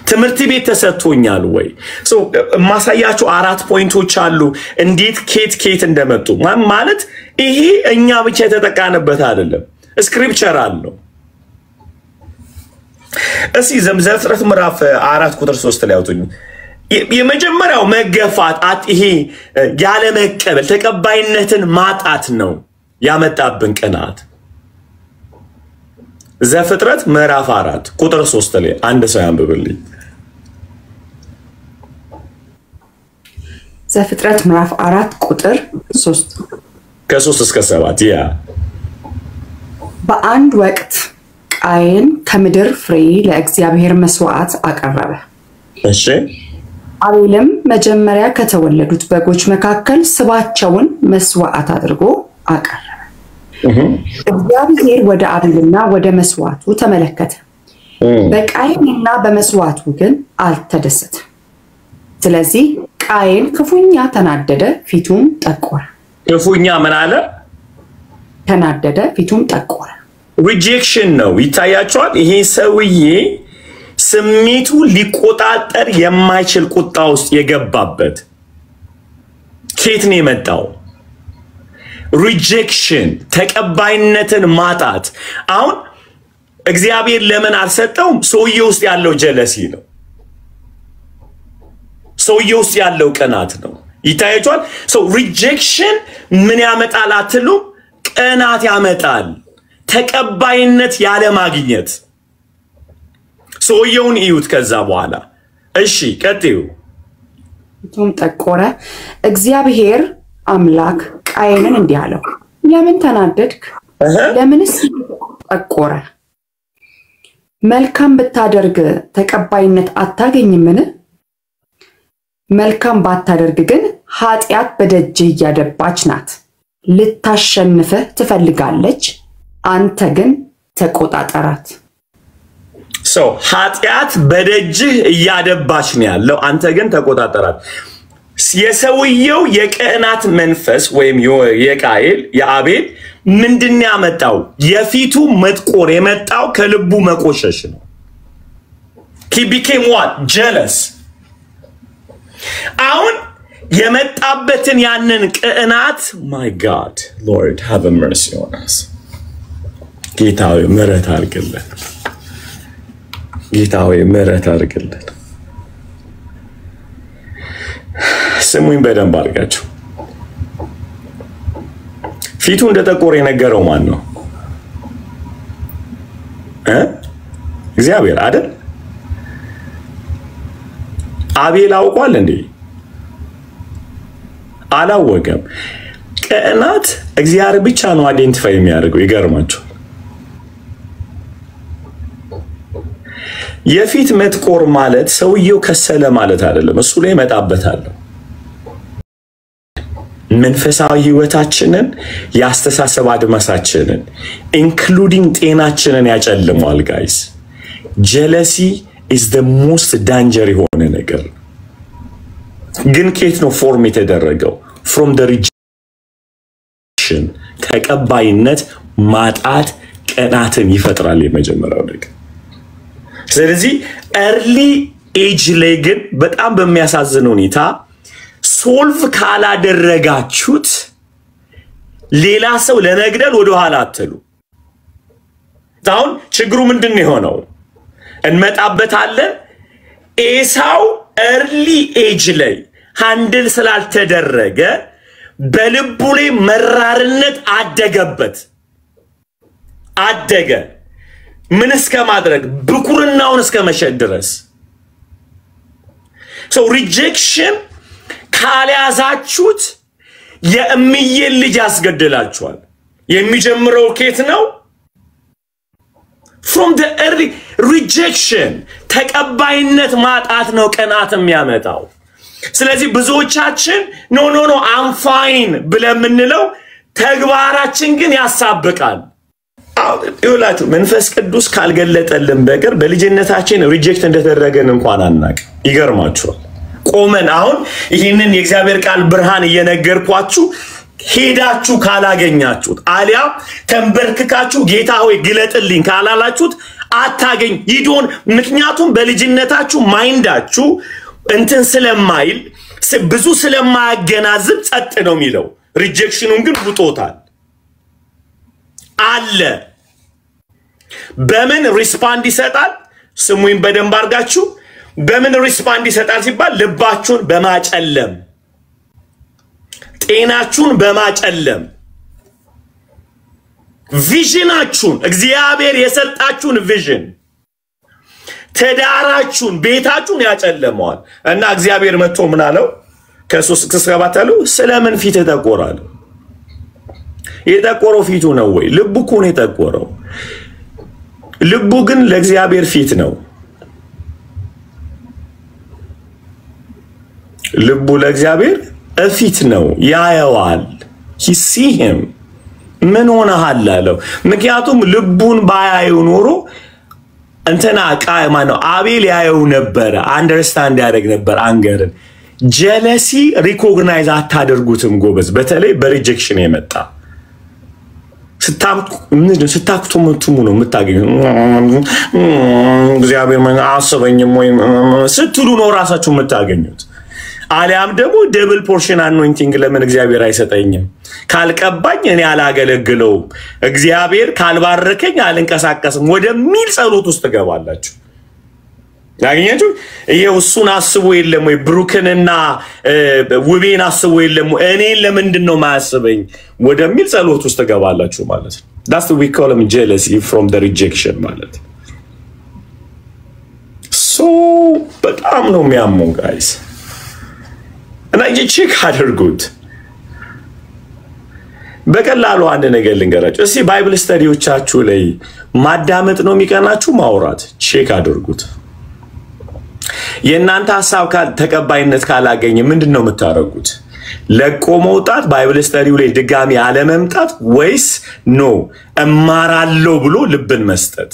ትምርት ቤት ተሰጥቶኛል ወይ? ማሳያችሁ 4 ፖይንቶች አሉ እንዴት ኬት እንደመጡ ማለት ይሄ እኛ ብቻ የተጠቃንበት አይደለም። ስክሪፕቸር አለው። እሺ ዘፍጥረት ምዕራፍ 4 ቁጥር 3 ላይ አውጡኝ። የመጀመሪያው መገፋት ይሄ ያለ መቀበል ተቀባይነትን ማጣት ነው ያመጣብን ቅንዓት። ዘፍጥረት ምዕራፍ 4 ቁጥር 3 ላይ አንድ ሰው ያንብብልኝ።
ዘፍጥረት ምዕራፍ 4 ቁጥር 3
ከ3 እስከ 7 ያ
በአንድ ወቅት ቃየን ከምድር ፍሬ ለእግዚአብሔር መስዋዕት አቀረበ።
እሺ
አቤልም መጀመሪያ ከተወለዱት በጎች መካከል ስባቸውን መስዋዕት አድርጎ አቀረበ። እግዚአብሔር ወደ አቤልና ወደ መስዋዕቱ ተመለከተ፣ በቃየንና በመስዋዕቱ ግን አልተደሰተም። ስለዚህ ቃየን ክፉኛ ተናደደ፣ ፊቱም ጠቆረ።
ክፉኛ ምን አለ?
ተናደደ፣ ፊቱም ጠቆረ።
ሪጀክሽን ነው። ይታያቸዋል። ይሄ ሰውዬ ስሜቱ ሊቆጣጠር የማይችል ቁጣ ውስጥ የገባበት ከየት ነው የመጣው? ሪጀክሽን፣ ተቀባይነትን ማጣት። አሁን እግዚአብሔር ለምን አልሰጠውም? ሰውዬው ውስጥ ያለው ጀለሲ ነው። ሰውዬው ውስጥ ያለው ቅናት ነው። ይታያቸዋል። ሪጀክሽን ምን ያመጣል አትሉ? ቅናት ያመጣል። ተቀባይነት ያለ ማግኘት። ሰውየውን እዩት። ከዛ በኋላ እሺ ቀጥዩ።
ፊቱም ጠቆረ። እግዚአብሔር አምላክ ቃየንን እንዲህ አለው፣ ለምን ተናደድክ? ለምንስ ጠቆረ? መልካም ብታደርግ ተቀባይነት አታገኝምን? መልካም ባታደርግ ግን ኃጢአት በደጅ እያደባች ናት፣ ልታሸንፍህ ትፈልጋለች፣ አንተ ግን ተቆጣጠራት። ኃጢአት በደጅህ እያደባች ነው ያለው፣ አንተ ግን ተቆጣጠራት። የሰውየው የቅናት መንፈስ ወይም የቃየል የአቤል ምንድን ያመጣው? የፊቱ መጥቆር የመጣው ከልቡ መቆሸሽ ነው። he became what? jealous። አሁን የመጣበትን ያንን ቅናት my God Lord have mercy on us። ጌታዊ ምሕረት አድርግልን። ጌታዊ ምሕረት አድርግልን። ስሙኝ በደንብ አድርጋችሁ። ፊቱ እንደጠቆረ የነገረው ማን ነው? እግዚአብሔር አይደል? አቤል አውቋል እንዴ? አላወቀም። ቅናት እግዚአብሔር ብቻ ነው አይደንቲፋይ የሚያደርገው። ይገርማችሁ። የፊት መጥቆር ማለት ሰውየው ከሰለ ማለት አይደለም። እሱ ላይ መጣበታል። መንፈሳዊ ህይወታችንን ያስተሳሰብ አድማሳችንን ኢንክሉዲንግ ጤናችንን ያጨልማል። ጋይስ ጀለሲ is the most danger የሆነ ነገር ግን ከየት ነው ፎርም የተደረገው? from the rejection ተቀባይነት ማጣት ቅናትን ይፈጥራል የመጀመሪያው ነገር። ስለዚህ early age ላይ ግን በጣም በሚያሳዝን ሁኔታ ሶልቭ ካላደረጋችሁት ሌላ ሰው ለመግደል ወደ ኋላ አትሉ። አሁን ችግሩ ምንድነው የሆነው? እንመጣበታለን። ኤሳው ኤርሊ ኤጅ ላይ ሃንድል ስላልተደረገ በልቡ ላይ መራርነት አደገ ምን እስከ ማድረግ ብኩርናውን እስከ መሸጥ ድረስ so rejection ካልያዛችሁት የእምዬ ልጅ ያስገድላችኋል የሚጀምረው ኬት ነው from the early rejection ተቀባይነት ማጣት ነው ቀናት የሚያመጣው ስለዚህ ብዙዎቻችን no I'm fine ብለን ምንለው ተግባራችን ግን ያሳብቃል ይውላችሁ መንፈስ ቅዱስ ካልገለጠልን በቀር በልጅነታችን ሪጀክት እንደተደረገን እንኳን አናቅ ይገርማችኋል ቆመን አሁን ይሄንን የእግዚአብሔር ቃል ብርሃን እየነገርኳችሁ ሄዳችሁ ካላገኛችሁት አሊያ ተንበርክካችሁ ጌታ ሆይ ግለጥልኝ ካላላችሁት አታገኝ ይዶን ምክንያቱም በልጅነታችሁ ማይንዳችሁ እንትን ስለማይል ብዙ ስለማያገናዝብ ጸጥ ነው የሚለው ሪጀክሽኑን ግን ውጦታል አለ በምን ሪስፖንድ ይሰጣል ስሙን በደንብ አርጋችሁ በምን ሪስፖንድ ይሰጣል ሲባል ልባችሁን በማጨለም ጤናችሁን በማጨለም ቪዥናችሁን እግዚአብሔር የሰጣችሁን ቪዥን ተዳራችሁን ቤታችሁን ያጨለመዋል እና እግዚአብሔር መጥቶ ምን አለው ከ3 እስከ 7 አለው ስለምን ፊት ተቆራል የጠቆረው ፊቱ ነው ወይ ልቡ እኮ ነው የጠቆረው ልቡ ግን ለእግዚአብሔር ፊት ነው ልቡ ለእግዚአብሔር ፊት ነው ያየዋል he see him ምን ሆነሃል አለው ምክንያቱም ልቡን ባያዩ ኖሮ እንተና ቃማ ነው አቤል ያየው ነበር አንደርስታንድ ያደርግ ነበር አንገርን ጀለሲ ሪኮግናይዝ አታደርጉትም ጎበዝ በተለይ በሪጀክሽን የመጣ ስታክቱ ነው የምታገኙ እግዚአብሔር ማን አሰበኝም ወይ ስትሉ ነው ራሳችሁ የምታገኙት አሊያም ደግሞ ደብል ፖርሽን አኖይንቲንግ ለምን እግዚአብሔር አይሰጠኝም ካልቀባኝ እኔ አላገለግለው እግዚአብሔር ካልባረከኝ አልንቀሳቀስም ወደሚል ጸሎት ውስጥ ገባላችሁ ያገኛችሁ ኢየሱስን አስቡ የለም ወይ ብሩክንና ውቤን አስቡ የለም እኔ ለምንድን ነው ማያስበኝ ወደሚል ጸሎት ውስጥ ገባላችሁ ማለት ነው that's what we call them jealousy from the rejection ማለት so በጣም ነው የሚያመው guys እና ቼክ አድርጉት በቀላሉ አንድ ነገር ልንገራችሁ እስቲ ባይብል ስተዲዎቻችሁ ላይ ማዳመጥ ነው የሚቀናችሁ ማውራት ቼክ አድርጉት የእናንተ ሐሳብ ተቀባይነት ካላገኘ ምንድነው የምታረጉት ለቆ መውጣት ባይብል ስተዲው ላይ ድጋሚ ያለ መምጣት ወይስ ኖ እማራለሁ ብሎ ልብን መስጠት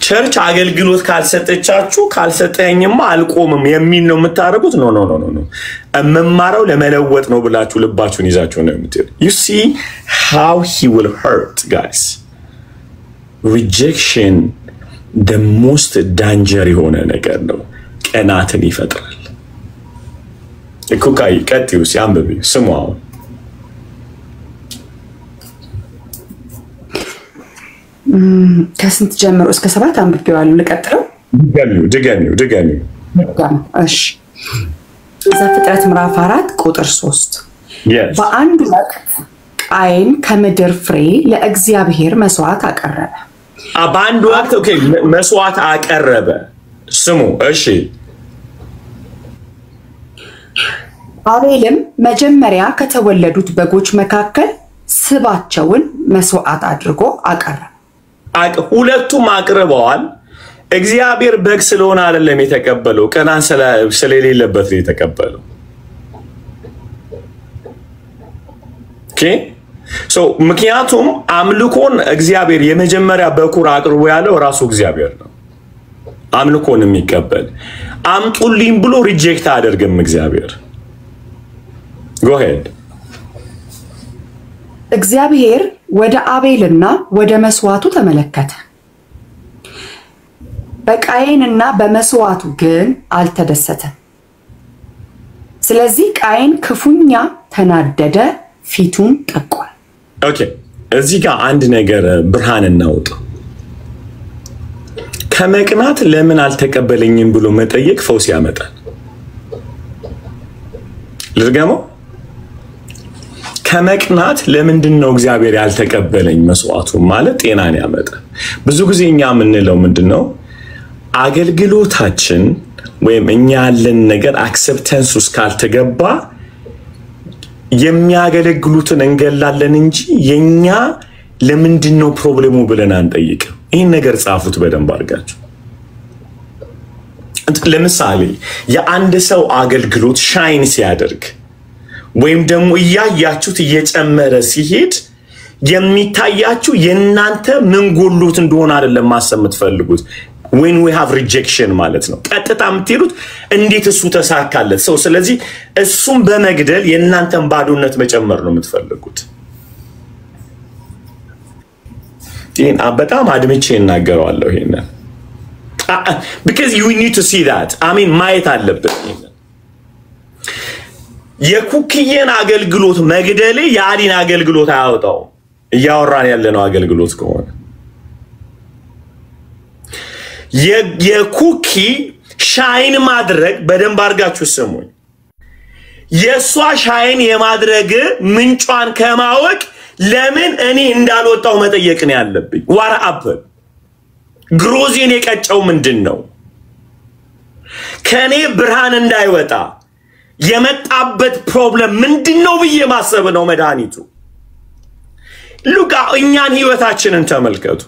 ቸርች አገልግሎት ካልሰጠቻችሁ ካልሰጠኝማ አልቆምም የሚል ነው የምታረጉት ኖ እመማራው ለመለወጥ ነው ብላችሁ ልባችሁን ይዛችሁ ነው የምትሄዱ you see how he will hurt guys rejection the most danger የሆነ ነገር ነው ቀናትን ይፈጥራል እኮካይ ቀጥዩ ሲያምብ ስሙው
ከስንት ጀምሮ እስከ 7 አንብቤዋለሁ ልቀጥለው ድገሚው እሺ ዘፍጥረት ምዕራፍ 4 ቁጥር 3 በአንድ ወቅት ቃየን ከምድር ፍሬ ለእግዚአብሔር መስዋዕት አቀረበ
በአንድ ወቅት ኦኬ መስዋዕት አቀረበ ስሙ እሺ
አቤልም መጀመሪያ ከተወለዱት በጎች መካከል ስባቸውን መስዋዕት አድርጎ አቀረበ
ሁለቱም አቅርበዋል እግዚአብሔር በግ ስለሆነ አይደለም የተቀበለው ቀናን ስለሌለበት ነው የተቀበለው ኦኬ ሶ ምክንያቱም አምልኮን እግዚአብሔር የመጀመሪያ በኩር አቅርቦ ያለው ራሱ እግዚአብሔር ነው አምልኮን የሚቀበል አምጡልኝ ብሎ ሪጀክት አደርግም እግዚአብሔር go ahead
እግዚአብሔር ወደ አቤልና ወደ መስዋዕቱ ተመለከተ በቃየንና በመስዋዕቱ ግን አልተደሰተም ስለዚህ ቃየን ክፉኛ ተናደደ ፊቱን ጠቆረ
ኦኬ እዚህ ጋር አንድ ነገር ብርሃን እናውጣ
ከመቅናት ለምን አልተቀበለኝም ብሎ መጠየቅ ፈውስ ያመጣል። ልርገመው ከመቅናት ለምንድነው እግዚአብሔር ያልተቀበለኝ መስዋዕቱ ማለት ጤናን ያመጣል። ብዙ ጊዜ እኛ ምንለው ምንድነው አገልግሎታችን ወይም እኛ ያለን ነገር አክሰፕታንስ ውስጥ ካልተገባ የሚያገለግሉትን እንገላለን እንጂ የኛ ለምንድነው ፕሮብሌሙ ብለን አንጠይቅም። ይሄን ነገር ጻፉት በደንብ አድርጋችሁ። ለምሳሌ የአንድ ሰው አገልግሎት ሻይን ሲያደርግ ወይም ደግሞ ያያችሁት እየጨመረ ሲሄድ የሚታያችሁ የናንተ ምን ጎሎት እንደሆነ አይደለም ማሰብ የምትፈልጉት። when we have rejection ማለት ነው ቀጥታ የምትሄዱት እንዴት እሱ ተሳካለት ሰው ስለዚህ እሱም በመግደል የናንተን ባዶነት መጨመር ነው የምትፈልጉት። ይሄን በጣም አድምጬ እናገራለሁ ይሄን because you need to see that I mean ማየት አለበት። የኩኪየን አገልግሎት መግደል ያዲን አገልግሎት አያወጣው እያወራን ያለነው አገልግሎት ከሆነ የኩኪ ሻይን ማድረግ በደንብ አርጋችሁ ስሙኝ። የሷ ሻይን የማድረግ ምንጯን ከማወቅ ለምን እኔ እንዳልወጣው መጠየቅ ነው ያለብኝ። ዋራ አፕል ግሮዚን የቀጨው ምንድነው ከኔ ብርሃን እንዳይወጣ የመጣበት ፕሮብለም ምንድነው ብዬ ማሰብ ነው መድኃኒቱ። ሉቃ እኛን ህይወታችንን ተመልከቱ።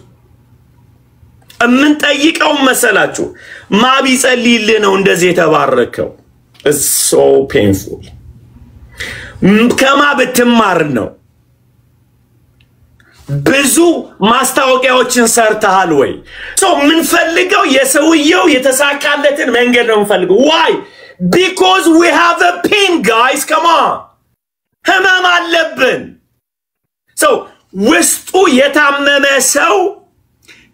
እምንጠይቀው መሰላችሁ ማቢ ጸልይልህ ነው እንደዚህ የተባረከው። it's so painful ከማ በትማር ነው ብዙ ማስታወቂያዎችን ሰርተሃል ወይ so ምን ፈልገው የሰውየው የተሳካለትን መንገድ ነው ፈልገው why because we have a pain guys come on ህመም አለብን so ውስጡ የታመመ ሰው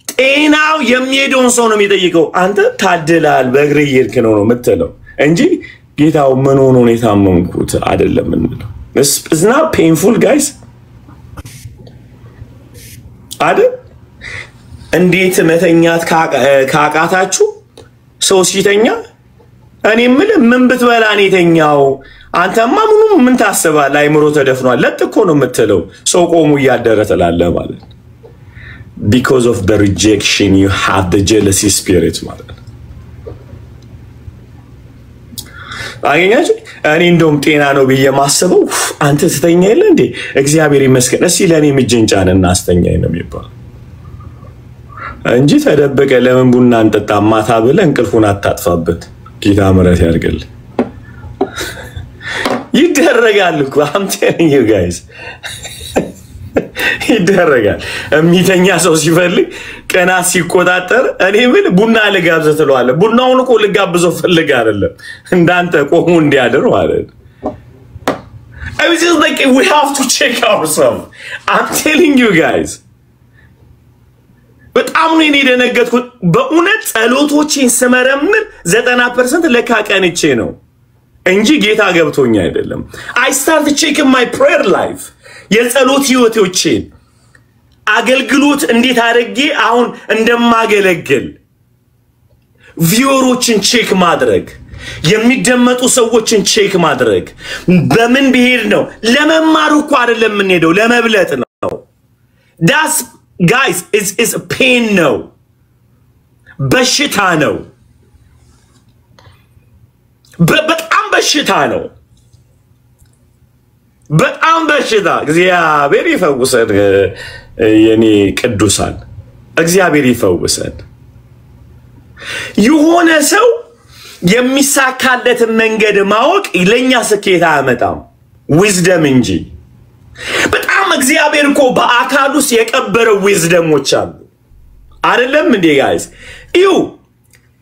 ጤናው የሚሄደውን ሰው ነው የሚጠይቀው። አንተ ታድላል በእግር እየሄድክ ነው የምትለው እንጂ ጌታው ምን ሆኖ ነው የታመምኩት አይደለም እንለው። it's not painful guys አይደል? እንዴት መተኛት ካቃታችሁ ሰው ሲተኛ እኔ ምን ብትበላ ነው የተኛው አንተማ ምን ታስባለህ አይምሮ ተደፍኗል ለጥቆ ነው የምትለው ሰው ቆሙ ያደረ ተላለ ማለት because of the rejection you have the jealousy spirit ማለት አገኛችሁ እኔ እንደውም ጤና ነው ብዬ ማሰበው አንተ ስተኛ የለ እንዴ እግዚአብሔር ይመስገን እሺ ለኔ ምጅንጫንና አስተኛኝ ነው የሚባለው እንጂ ተደበቀ ለምን ቡና እንጠጣ ማታ ብለ እንቅልፉን አታጥፋበት ጌታ ምሕረት ያርግል ይደረጋል እኮ I'm telling you guys ይደረጋል የሚተኛ ሰው ሲፈልግ ቀና ሲቆጣጠር እኔ ምን ቡና ለጋብዘ ተለዋለ ቡናውን እኮ ለጋብዘው ፈልግ አይደለም እንዳንተ ቆሙ እንዲያደር ማለት I was just like we have to check ourselves I'm telling you guys በጣም ነው እኔ ደነገጥኩት በእውነት ጸሎቶችን ስመረምር 90% ለካቀንቼ ነው እንጂ ጌታ ገብቶኝ አይደለም I started checking my prayer life የጸሎት ህይወቴ አገልግሎት እንዴት አድርጌ አሁን እንደማገለግል ቪውሮችን ቼክ ማድረግ የሚደመጡ ሰዎችን ቼክ ማድረግ በምን ብሄድ ነው ለመማር እኮ አይደለም እንሄደው ለመብለጥ ነው that's guys is a pain ነው በሽታ ነው በጣም በሽታ ነው በጣም በሽታ እግዚአብሔር ይፈውሰን የኔ ቅዱሳን እግዚአብሔር ይፈውሰን የሆነ ሰው የሚሳካለት መንገድ ማወቅ ለኛ ስኬት አያመጣም wisdom እንጂ በጣም እግዚአብሔር እኮ በአካል ውስጥ የቀበረው wisdomዎች አሉ አይደለም እንዴ ጋይስ እዩ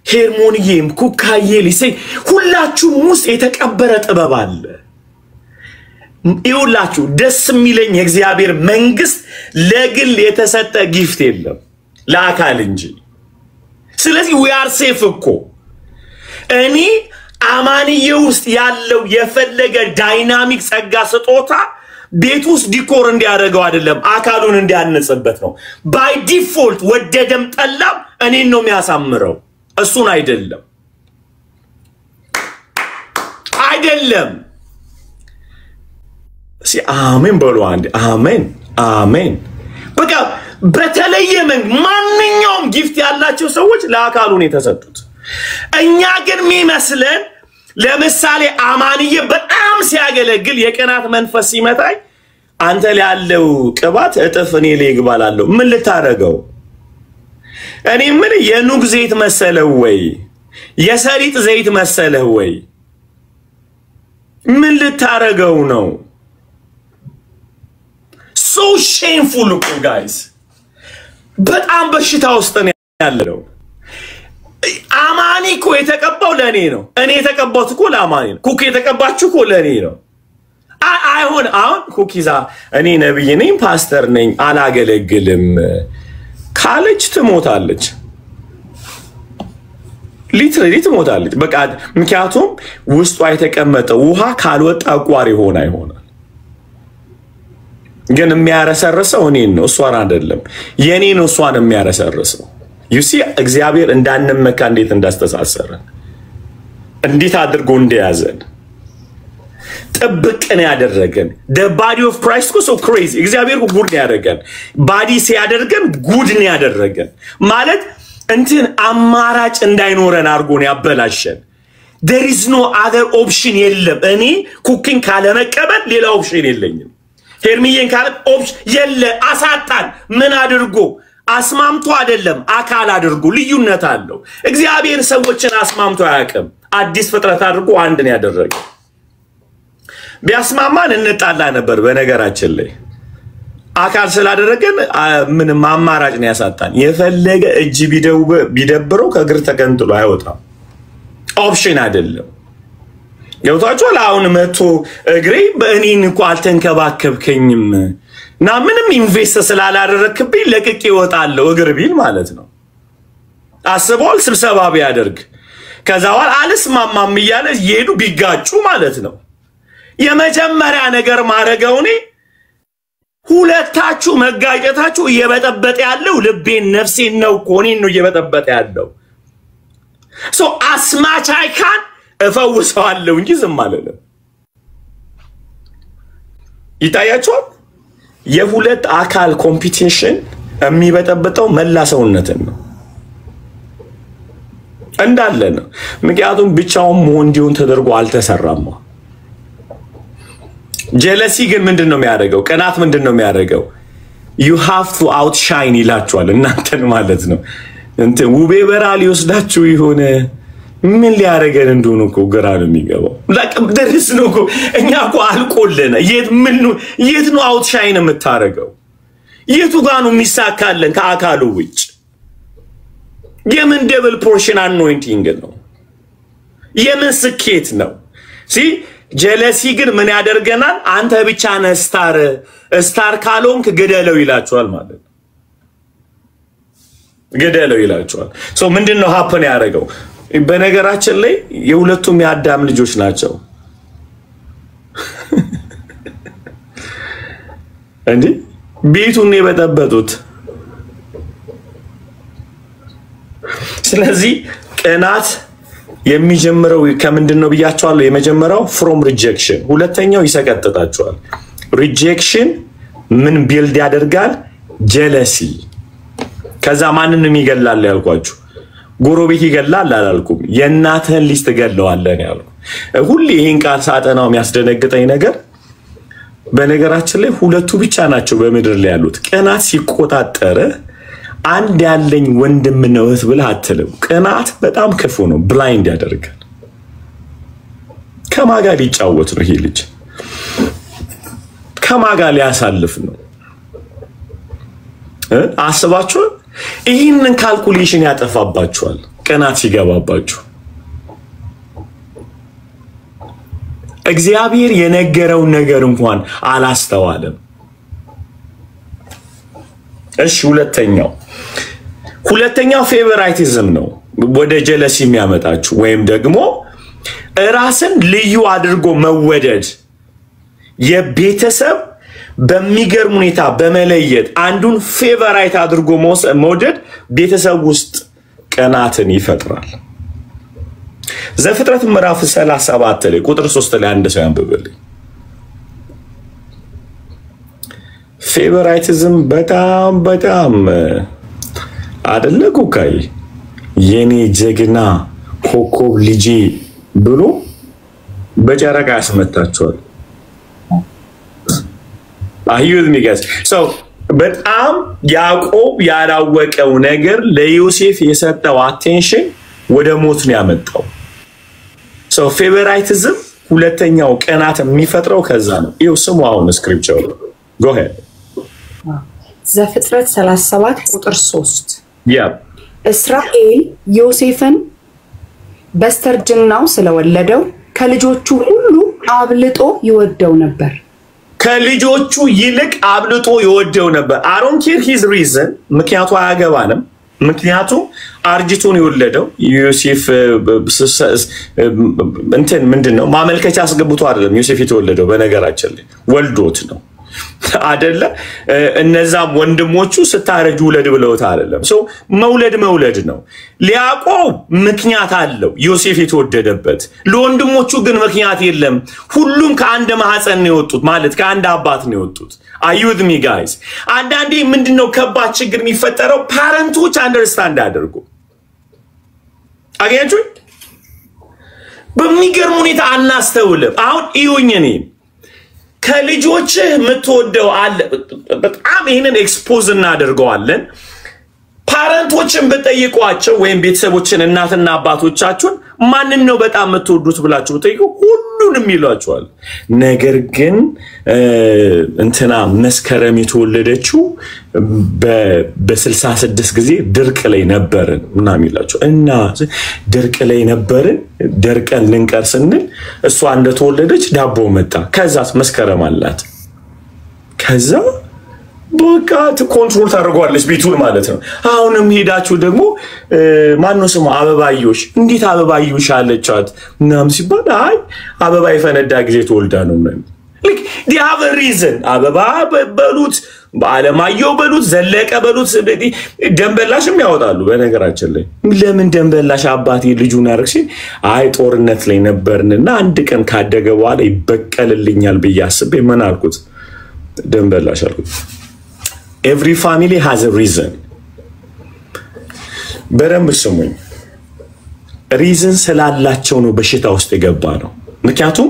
ሄርሞኒየም ኩካዬ ሊሴ ሁላችሁም ውስጥ የተቀበረ ጥበብ አለ ይውላችሁ ደስ የሚለኝ የእግዚአብሔር መንግስት ለግል የተሰጠ ጊፍት የለም ለአካል እንጂ ስለዚህ we are safe እኮ እኔ አማንዬ ውስጥ ያለው የፈለገ ዳይናሚክ ጸጋ ስጦታ
ቤት ውስጥ ዲኮር እንዲያደርገው አይደለም አካሉን እንዲያነጽበት ነው ባይ ዲፎልት ወደደም ጠላም እኔን ነው የሚያሳምረው እሱን አይደለም አሜን በሉ አንዴ አሜን አሜን በቃ በተለየ ማንኛውም ጊፍት ያላቸው ሰዎች ለአካሉ ነው የተሰጡት እኛ ግን የሚመስለን ለምሳሌ አማንዬ በጣም ሲያገለግል የቀናት መንፈስ ሲመታኝ አንተ ላይ ያለው ቅባት እጥፍ እኔ ላይ ይግባላለሁ ምን ልታረገው እኔ ምን የኑግ ዘይት መሰለው ወይ የሰሊጥ ዘይት መሰለው ወይ ምን ልታረገው ነው so shameful guys በጣም በሽታ ውስጥ ነው ያለው አማኒ እኮ የተቀባው ለኔ ነው እኔ የተቀባሁት እኮ ለአማኒ ነው ኩኪ የተቀባችሁ እኮ ለኔ ነው አይሆን አሁን ኩኪዛ እኔ ነብይ ነኝ ፓስተር ነኝ አላገለግልም ካለች ትሞታለች ሊትራሊ ትሞታለች በቃ ምክንያቱም ውስጧ የተቀመጠው ውሃ ካልወጣ አቋሪ ሆነ አይሆንም ግን የሚያረሰርሰው እኔን ነው እሷን አይደለም የኔ ነው እሷን የሚያረሰርሰው you see እግዚአብሔር እንዳንመካ እንዴት እንዳስተሳሰረ እንዴት አድርጎ እንደያዘን ጥብቅ ነው ያደረገን the body of Christ was so crazy እግዚአብሔር ጉድ ነው ያደረገን ባዲ ሲያደርገን ጉድ ነው ያደረገን ማለት እንትን አማራጭ እንዳይኖረን አርጎ ነው ያበላሸን there is no other option የለም እኔ ኩኪንግ ካለ መቀበል ሌላ ኦፕሽን የለኝም ሄርሚዬን ካለ ኦፕሽን የለ አሳጣን ምን አድርጎ አስማምቶ አይደለም አካል አድርጎ ልዩነት አለው እግዚአብሔር ሰዎችን አስማምቶ አያውቅም አዲስ ፍጥረት አድርጎ አንድ ነው ያደረገው ቢያስማማን እንጣላ ነበር በነገራችን ላይ አካል ስላደረገን ምንም አማራጭ ነው ያሳጣን የፈለገ እጅ ቢደብረው ከግር ተከንጥሎ አይወጣም ኦፕሽን አይደለም ያውታችኋል አሁን መቶ እግሬ በእኔን እንኳን አልተንከባከብከኝም ና ምንም ኢንቨስት ስላላደረክብኝ ለቅቄ ይወጣለው እግር ቢል ማለት ነው አስበዋል ስብሰባ ቢያደርግ ከዛዋል አልስማማም ይያለ ይሄዱ ቢጋጩ ማለት ነው የመጀመሪያ ነገር ማረጋውኔ ሁለታችሁ መጋጨታችሁ እየበጠበጠ ያለው ልቤን ነፍሴን ነው ኮኔን ነው እየበጠበጠ ያለው so as much I can እፈውሰዋለሁ እንጂ ዝም አልልም ይታያችኋል የሁለት አካል ኮምፒቲሽን የሚበጠበጠው መላ ሰውነትን ነው እንዳለ ነው ምክንያቱም ብቻውን ሞንዲውን ተደርጎ አልተሰራማ ጀለሲ ግን ምንድነው የሚያደርገው ቀናት ምንድነው የሚያደርገው you have to outshine ይላችኋል እናንተን ማለት ነው እንት ውቤ በራሊ ወስዳችሁ ይሆነ ምን ሊያረገን እንደሆነ እኮ ግራ ነው የሚገባው ለቅደርስ ነው እኮ እኛ እኮ አልቆለና የት ነው አውትሻይን የምታረገው የቱ ጋር ነው የሚሳካለን ከአካሉ ውጭ የምን ደብል ፖርሽን አኖይንቲንግ ነው የምን ስኬት ነው ሲ ጀለሲ ግን ምን ያደርገናል አንተ ብቻ ነህ ስታር ካልሆንክ ገደለው ይላችኋል ማለት ነው ገደለው ይላችኋል ሶ ምንድነው ሃፕን ያደረገው በነገራችን ላይ የሁለቱም ያዳም ልጆች ናቸው እንዴ ቤቱን የበጠበጡት ስለዚህ ቀናት የሚጀምረው ከምንድነው ብያቸዋለሁ የመጀመሪያው from rejection ሁለተኛው ይሰቀጥጣቸዋል rejection ምን ቢልድ ያደርጋል jealousy ከዛ ማንንም ይገላል ያልኳችሁ ጎሮቤት ይገላል አላልኩም የናተን ሊስት ገለዋለን ያልኩ ሁሉ ይሄን ቃል ሳጠናው የሚያስደነግጠኝ ነገር በነገራችን ላይ ሁለቱ ብቻ ናቸው በመድር ላይ ያሉት ቀናት ሲቆጣጠረ አንድ ያለኝ ወንድም ነው እህት ብለህ አትልም ቀናት በጣም ክፉ ነው ብላይንድ ያደርጋል ከማጋል ይጫወት ነው ይሄ ልጅ ከማጋል ያሳልፍ ነው አስባችሁ ይሄንን ካልኩሌሽን ያጠፋባችኋል ቀናት ሲገባባችሁ እግዚአብሔር የነገረው ነገር እንኳን አላስተዋለም እሺ ሁለተኛው ፌቨራይቲዝም ነው ወደ ጀለሲ የሚያመጣችሁ ወይም ደግሞ ራስን ልዩ አድርጎ መወደድ የቤተሰብ በሚገርም ሁኔታ በመለየት አንዱን ፌቨራይት አድርጎ መውደድ ቤተሰብ ውስጥ ቀናትን ይፈጥራል። ዘፍጥረት ምዕራፍ 37 ላይ ቁጥር 3 ላይ አንድ ሰው ያንብብልኝ። ፌቨራይቲዝም በጣም አይደለ ጉካይ የኔ ጀግና ኮከብ ልጄ ብሎ በጨረቃ ያስመታቸዋል። አዩት ሚጋስ ሰው በጣም ያዕቆብ ያላወቀው ነገር ለዮሴፍ የሰጠው አቴንሽን ወደ ሞት ነው ያመጣው። ሰው ፌቨራይቲዝም ሁለተኛው ቀናት የሚፈጥረው ከዛ ነው። ይኸው ስሙ አሁን ስክሪፕቸር go ahead
ዘፍጥረት 37 ቁጥር 3
እስራኤል
ዮሴፍን በስተርጅናው ስለወለደው ከልጆቹ ሁሉ አብልጦ ይወደው ነበር።
ከልጆቹ ይልቅ አብልጦ ይወደው ነበር። I don't care his reason ምክንያቱ አያገባንም። ምክንያቱ አርጅቶን የወለደው ዮሴፍ እንትን ምንድነው ማመልከቻ አስገብቶ አይደለም ዮሴፍ የተወለደው በነገራችን ላይ ወልዶት ነው አይደለ? እነዛም ወንድሞቹ ስታረጁ ውለድ ብለውት አይደለም። ሶ መውለድ ነው። ለያዕቆብ ምክንያት አለው ዮሴፍ የተወደደበት፣ ለወንድሞቹ ግን ምክንያት የለም። ሁሉም ከአንድ ማህፀን ነው የወጡት ማለት ከአንድ አባት ነው የወጡት። አዩት ሚ ጋይስ አንዳንዴ ምንድነው ከባድ ችግር የሚፈጠረው ፓረንቶች አንደርስታንድ አድርጉ። አገኛችሁ በሚገርም ሁኔታ አናስተውልም። አሁን ይሁን እኔ ከልጆችህ የምትወደው አለ በጣም ይሄንን ኤክስፖዝ እናደርገዋለን። ፓረንቶችን በጠይቋቸው ወይም ቤተሰቦችን እናትና አባቶቻችሁን ማንን ነው በጣም የምትወዱት ብላችሁ ጠይቁ ሁሉንም ይሏቸዋል። ነገር ግን እንትና መስከረም የተወለደችው በ66 ጊዜ ድርቅ ላይ ነበርን ምናምን ይላቸው እና ድርቅ ላይ ነበርን ደርቀን ልንቀር ስንል እሷ እንደተወለደች ዳቦ መጣ። ከዛስ መስከረም አላት። ከዛ በቃ ኮንትሮል ታደርጓለች ቤቱን ማለት ነው። አሁንም ሄዳችሁ ደግሞ ማነው ስሙ አበባዮሽ እንዴት አበባዮሽ አለቻት እናም ሲባል አይ አበባ ይፈነዳ ጊዜ ተወልዳ ነው ማለት ልክ they have a reason አበባ በሉት በአለማየሁ በሉት ዘለቀ በሉት ደንበላሽም ያወጣሉ። በነገራችን ላይ ለምን ደንበላሽ አባቴ ልጁን አርክሲ አይ ጦርነት ላይ ነበርንና አንድ ቀን ካደገ በኋላ ይበቀልልኛል በያስብ ምን አልኩት ደንበላሽ አልኩት። Every family has a reason. በደንብ ስሙኝ። ሪዝን ስላላቸው ነው በሽታ ውስጥ የገባ ነው። ምክንያቱም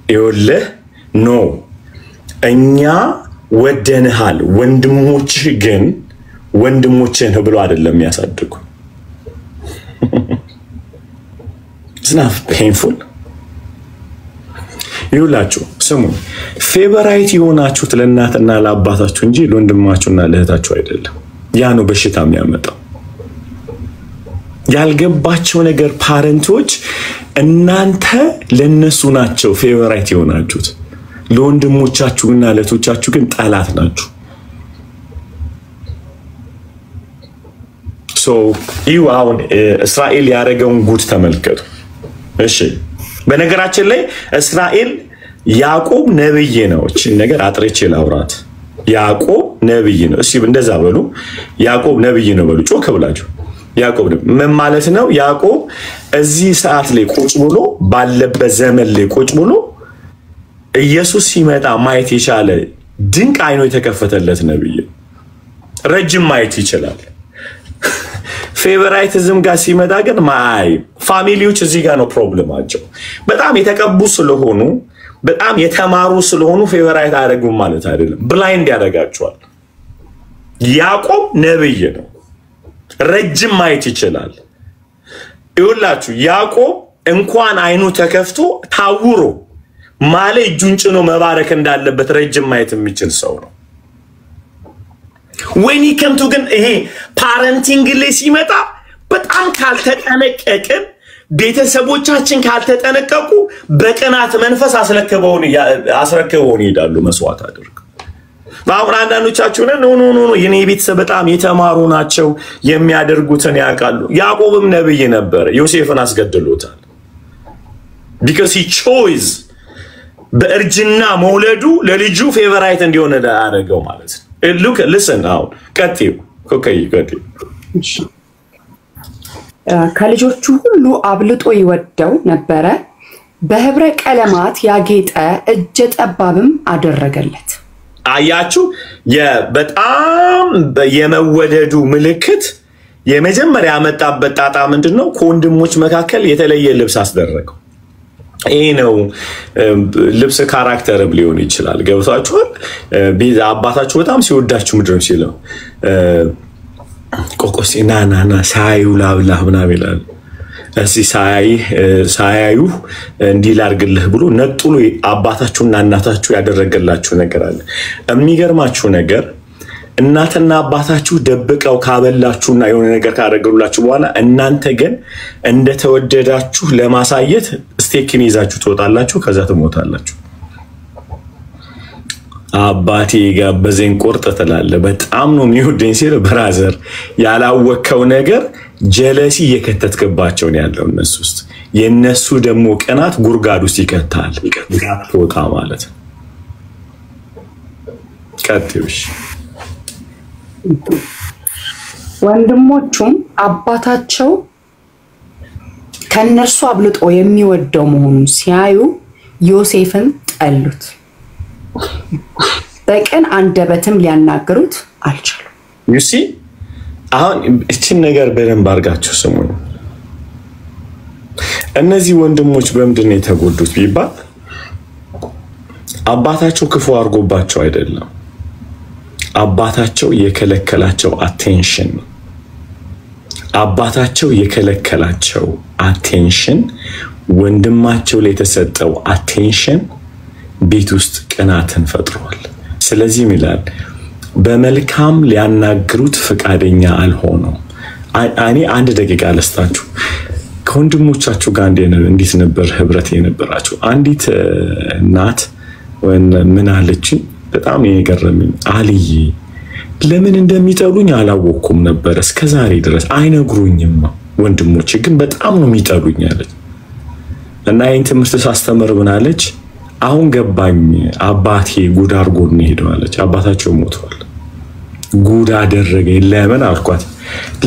ይኸውልህ ኖ እኛ ወደንሃል ወንድሞችህ ግን ወንድሞችህን ብሎ አይደለም ያሳድጉ። It's not painful. ይውላችሁ ስሙ ፌቨራይት የሆናችሁት ለእናትና ለአባታችሁ እንጂ ለወንድማችሁና ለእህታችሁ አይደለም። ያ ነው በሽታ የሚያመጣው። ያልገባቸው ነገር ፓረንቶች እናንተ ለነሱ ናቸው ፌቨራይት የሆናችሁት፣ ለወንድሞቻችሁና ለእህቶቻችሁ ግን ጠላት ናችሁ። ሶ ይው አሁን እስራኤል ያደረገውን ጉድ ተመልከቱ። እሺ በነገራችን ላይ እስራኤል ያዕቆብ ነብይ ነው። እቺ ነገር አጥሬቼ ላውራት። ያዕቆብ ነብይ ነው። እሺ እንደዛ በሉ። ያዕቆብ ነብይ ነው በሉ ጮክ ብላችሁ። ያዕቆብ ምን ማለት ነው? ያዕቆብ እዚህ ሰዓት ላይ ቁጭ ብሎ ባለበት ዘመን ላይ ቁጭ ብሎ ኢየሱስ ሲመጣ ማየት የቻለ ድንቅ አይኖ የተከፈተለት ነብይ ረጅም ማየት ይችላል። ፌቨራይቲዝም ጋር ሲመጣ ግን ማይ ፋሚሊዎች እዚህ ጋር ነው ፕሮብሌማቸው። በጣም የተቀቡ ስለሆኑ በጣም የተማሩ ስለሆኑ ፌቨራይት አያደርጉም ማለት አይደለም። ብላይንድ ያደርጋቸዋል። ያዕቆብ ነብይ ነው። ረጅም ማየት ይችላል። ይኸውላችሁ ያዕቆብ እንኳን አይኑ ተከፍቶ ታውሮ ማለ እጁን ጭኖ መባረክ እንዳለበት ረጅም ማየት የሚችል ሰው ነው። when he came to ግን ይሄ ፓረንቲንግ ላይ ሲመጣ በጣም ካልተጠነቀቅን ቤተሰቦቻችን ካልተጠነቀቁ በቀናት መንፈስ አስረከበውን ይሄዳሉ መስዋዕት አድርገው። ባሁን አንዳንዶቻችሁ ኖ የኔ ቤተሰብ በጣም የተማሩ ናቸው የሚያደርጉትን ያውቃሉ። ያዕቆብም ነብይ ነበር። ዮሴፍን አስገድሎታል because he chose በእርጅና መውለዱ ለልጁ ፌቨራይት እንዲሆን አደረገው ማለት ነው። look listen now ቀጥዩ ቀጥዩ
ከልጆቹ ሁሉ አብልጦ ይወደው ነበረ በህብረ ቀለማት ያጌጠ እጀ ጠባብም አደረገለት
አያችሁ በጣም የመወደዱ ምልክት የመጀመሪያ ያመጣበት ጣጣ ምንድነው ከወንድሞች መካከል የተለየ ልብስ አስደረገው ይሄ ነው ልብስ ካራክተርም ሊሆን ይችላል ገብታችኋል አባታችሁ በጣም ሲወዳችሁ ምድረም ሲለው ቆቆስ ናናና ሳዩ ላብላህ ምናምን ይላል እዚህ ሳያዩ እንዲላርግልህ ብሎ ነጥሎ አባታችሁና እናታችሁ ያደረገላችሁ ነገር አለ የሚገርማችሁ ነገር እናትና አባታችሁ ደብቀው ካበላችሁና የሆነ ነገር ካደረገላችሁ በኋላ እናንተ ግን እንደተወደዳችሁ ለማሳየት ስቴክን ይዛችሁ ትወጣላችሁ ከዛ ትሞታላችሁ አባቴ ጋበዘኝ ቆርጠ ተላለ በጣም ነው የሚወደኝ ሲል ብራዘር ያላወቀው ነገር ጀለሲ የከተትከባቸው ነው ያለው እነሱ ውስጥ የነሱ ደግሞ ቀናት ጉርጋድ ውስጥ ይከታል ያጥቶታ ማለት ቀጥዩሽ
ወንድሞቹም አባታቸው ከነርሱ አብልጦ የሚወደው መሆኑን ሲያዩ ዮሴፍን ጠሉት በቀን አንደበትም ሊያናገሩት አልቻሉ
you see አሁን እቺን ነገር በደንብ አርጋችሁ ስሙ እነዚህ ወንድሞች በመድን የተጎዱት ቢባል አባታቸው ክፉ አርጎባቸው አይደለም አባታቸው የከለከላቸው አቴንሽን አባታቸው የከለከላቸው አቴንሽን ወንድማቸው ላይ የተሰጠው አቴንሽን ቤት ውስጥ ቅናትን ፈጥሯል ስለዚህ ይላል በመልካም ሊያናግሩት ፈቃደኛ አልሆነም እኔ አንድ ደቂቃ ለስታችሁ ከወንድሞቻችሁ ጋር እንዴት ነበር ህብረት የነበራችሁ አንዲት እናት ምን አለች በጣም የገረመኝ አልይ ለምን እንደሚጠሉኝ አላወኩም ነበር እስከዛሬ ድረስ አይነግሩኝም ወንድሞቼ ግን በጣም ነው የሚጠሉኝ አለች እና ይሄን ትምህርት ሳስተምር ምን አለች አሁን ገባኝ አባቴ ጉድ አርጎ ነው ሄደው አለች አባታቸው ሞቷል ጉድ አደረገ ለምን አልኳት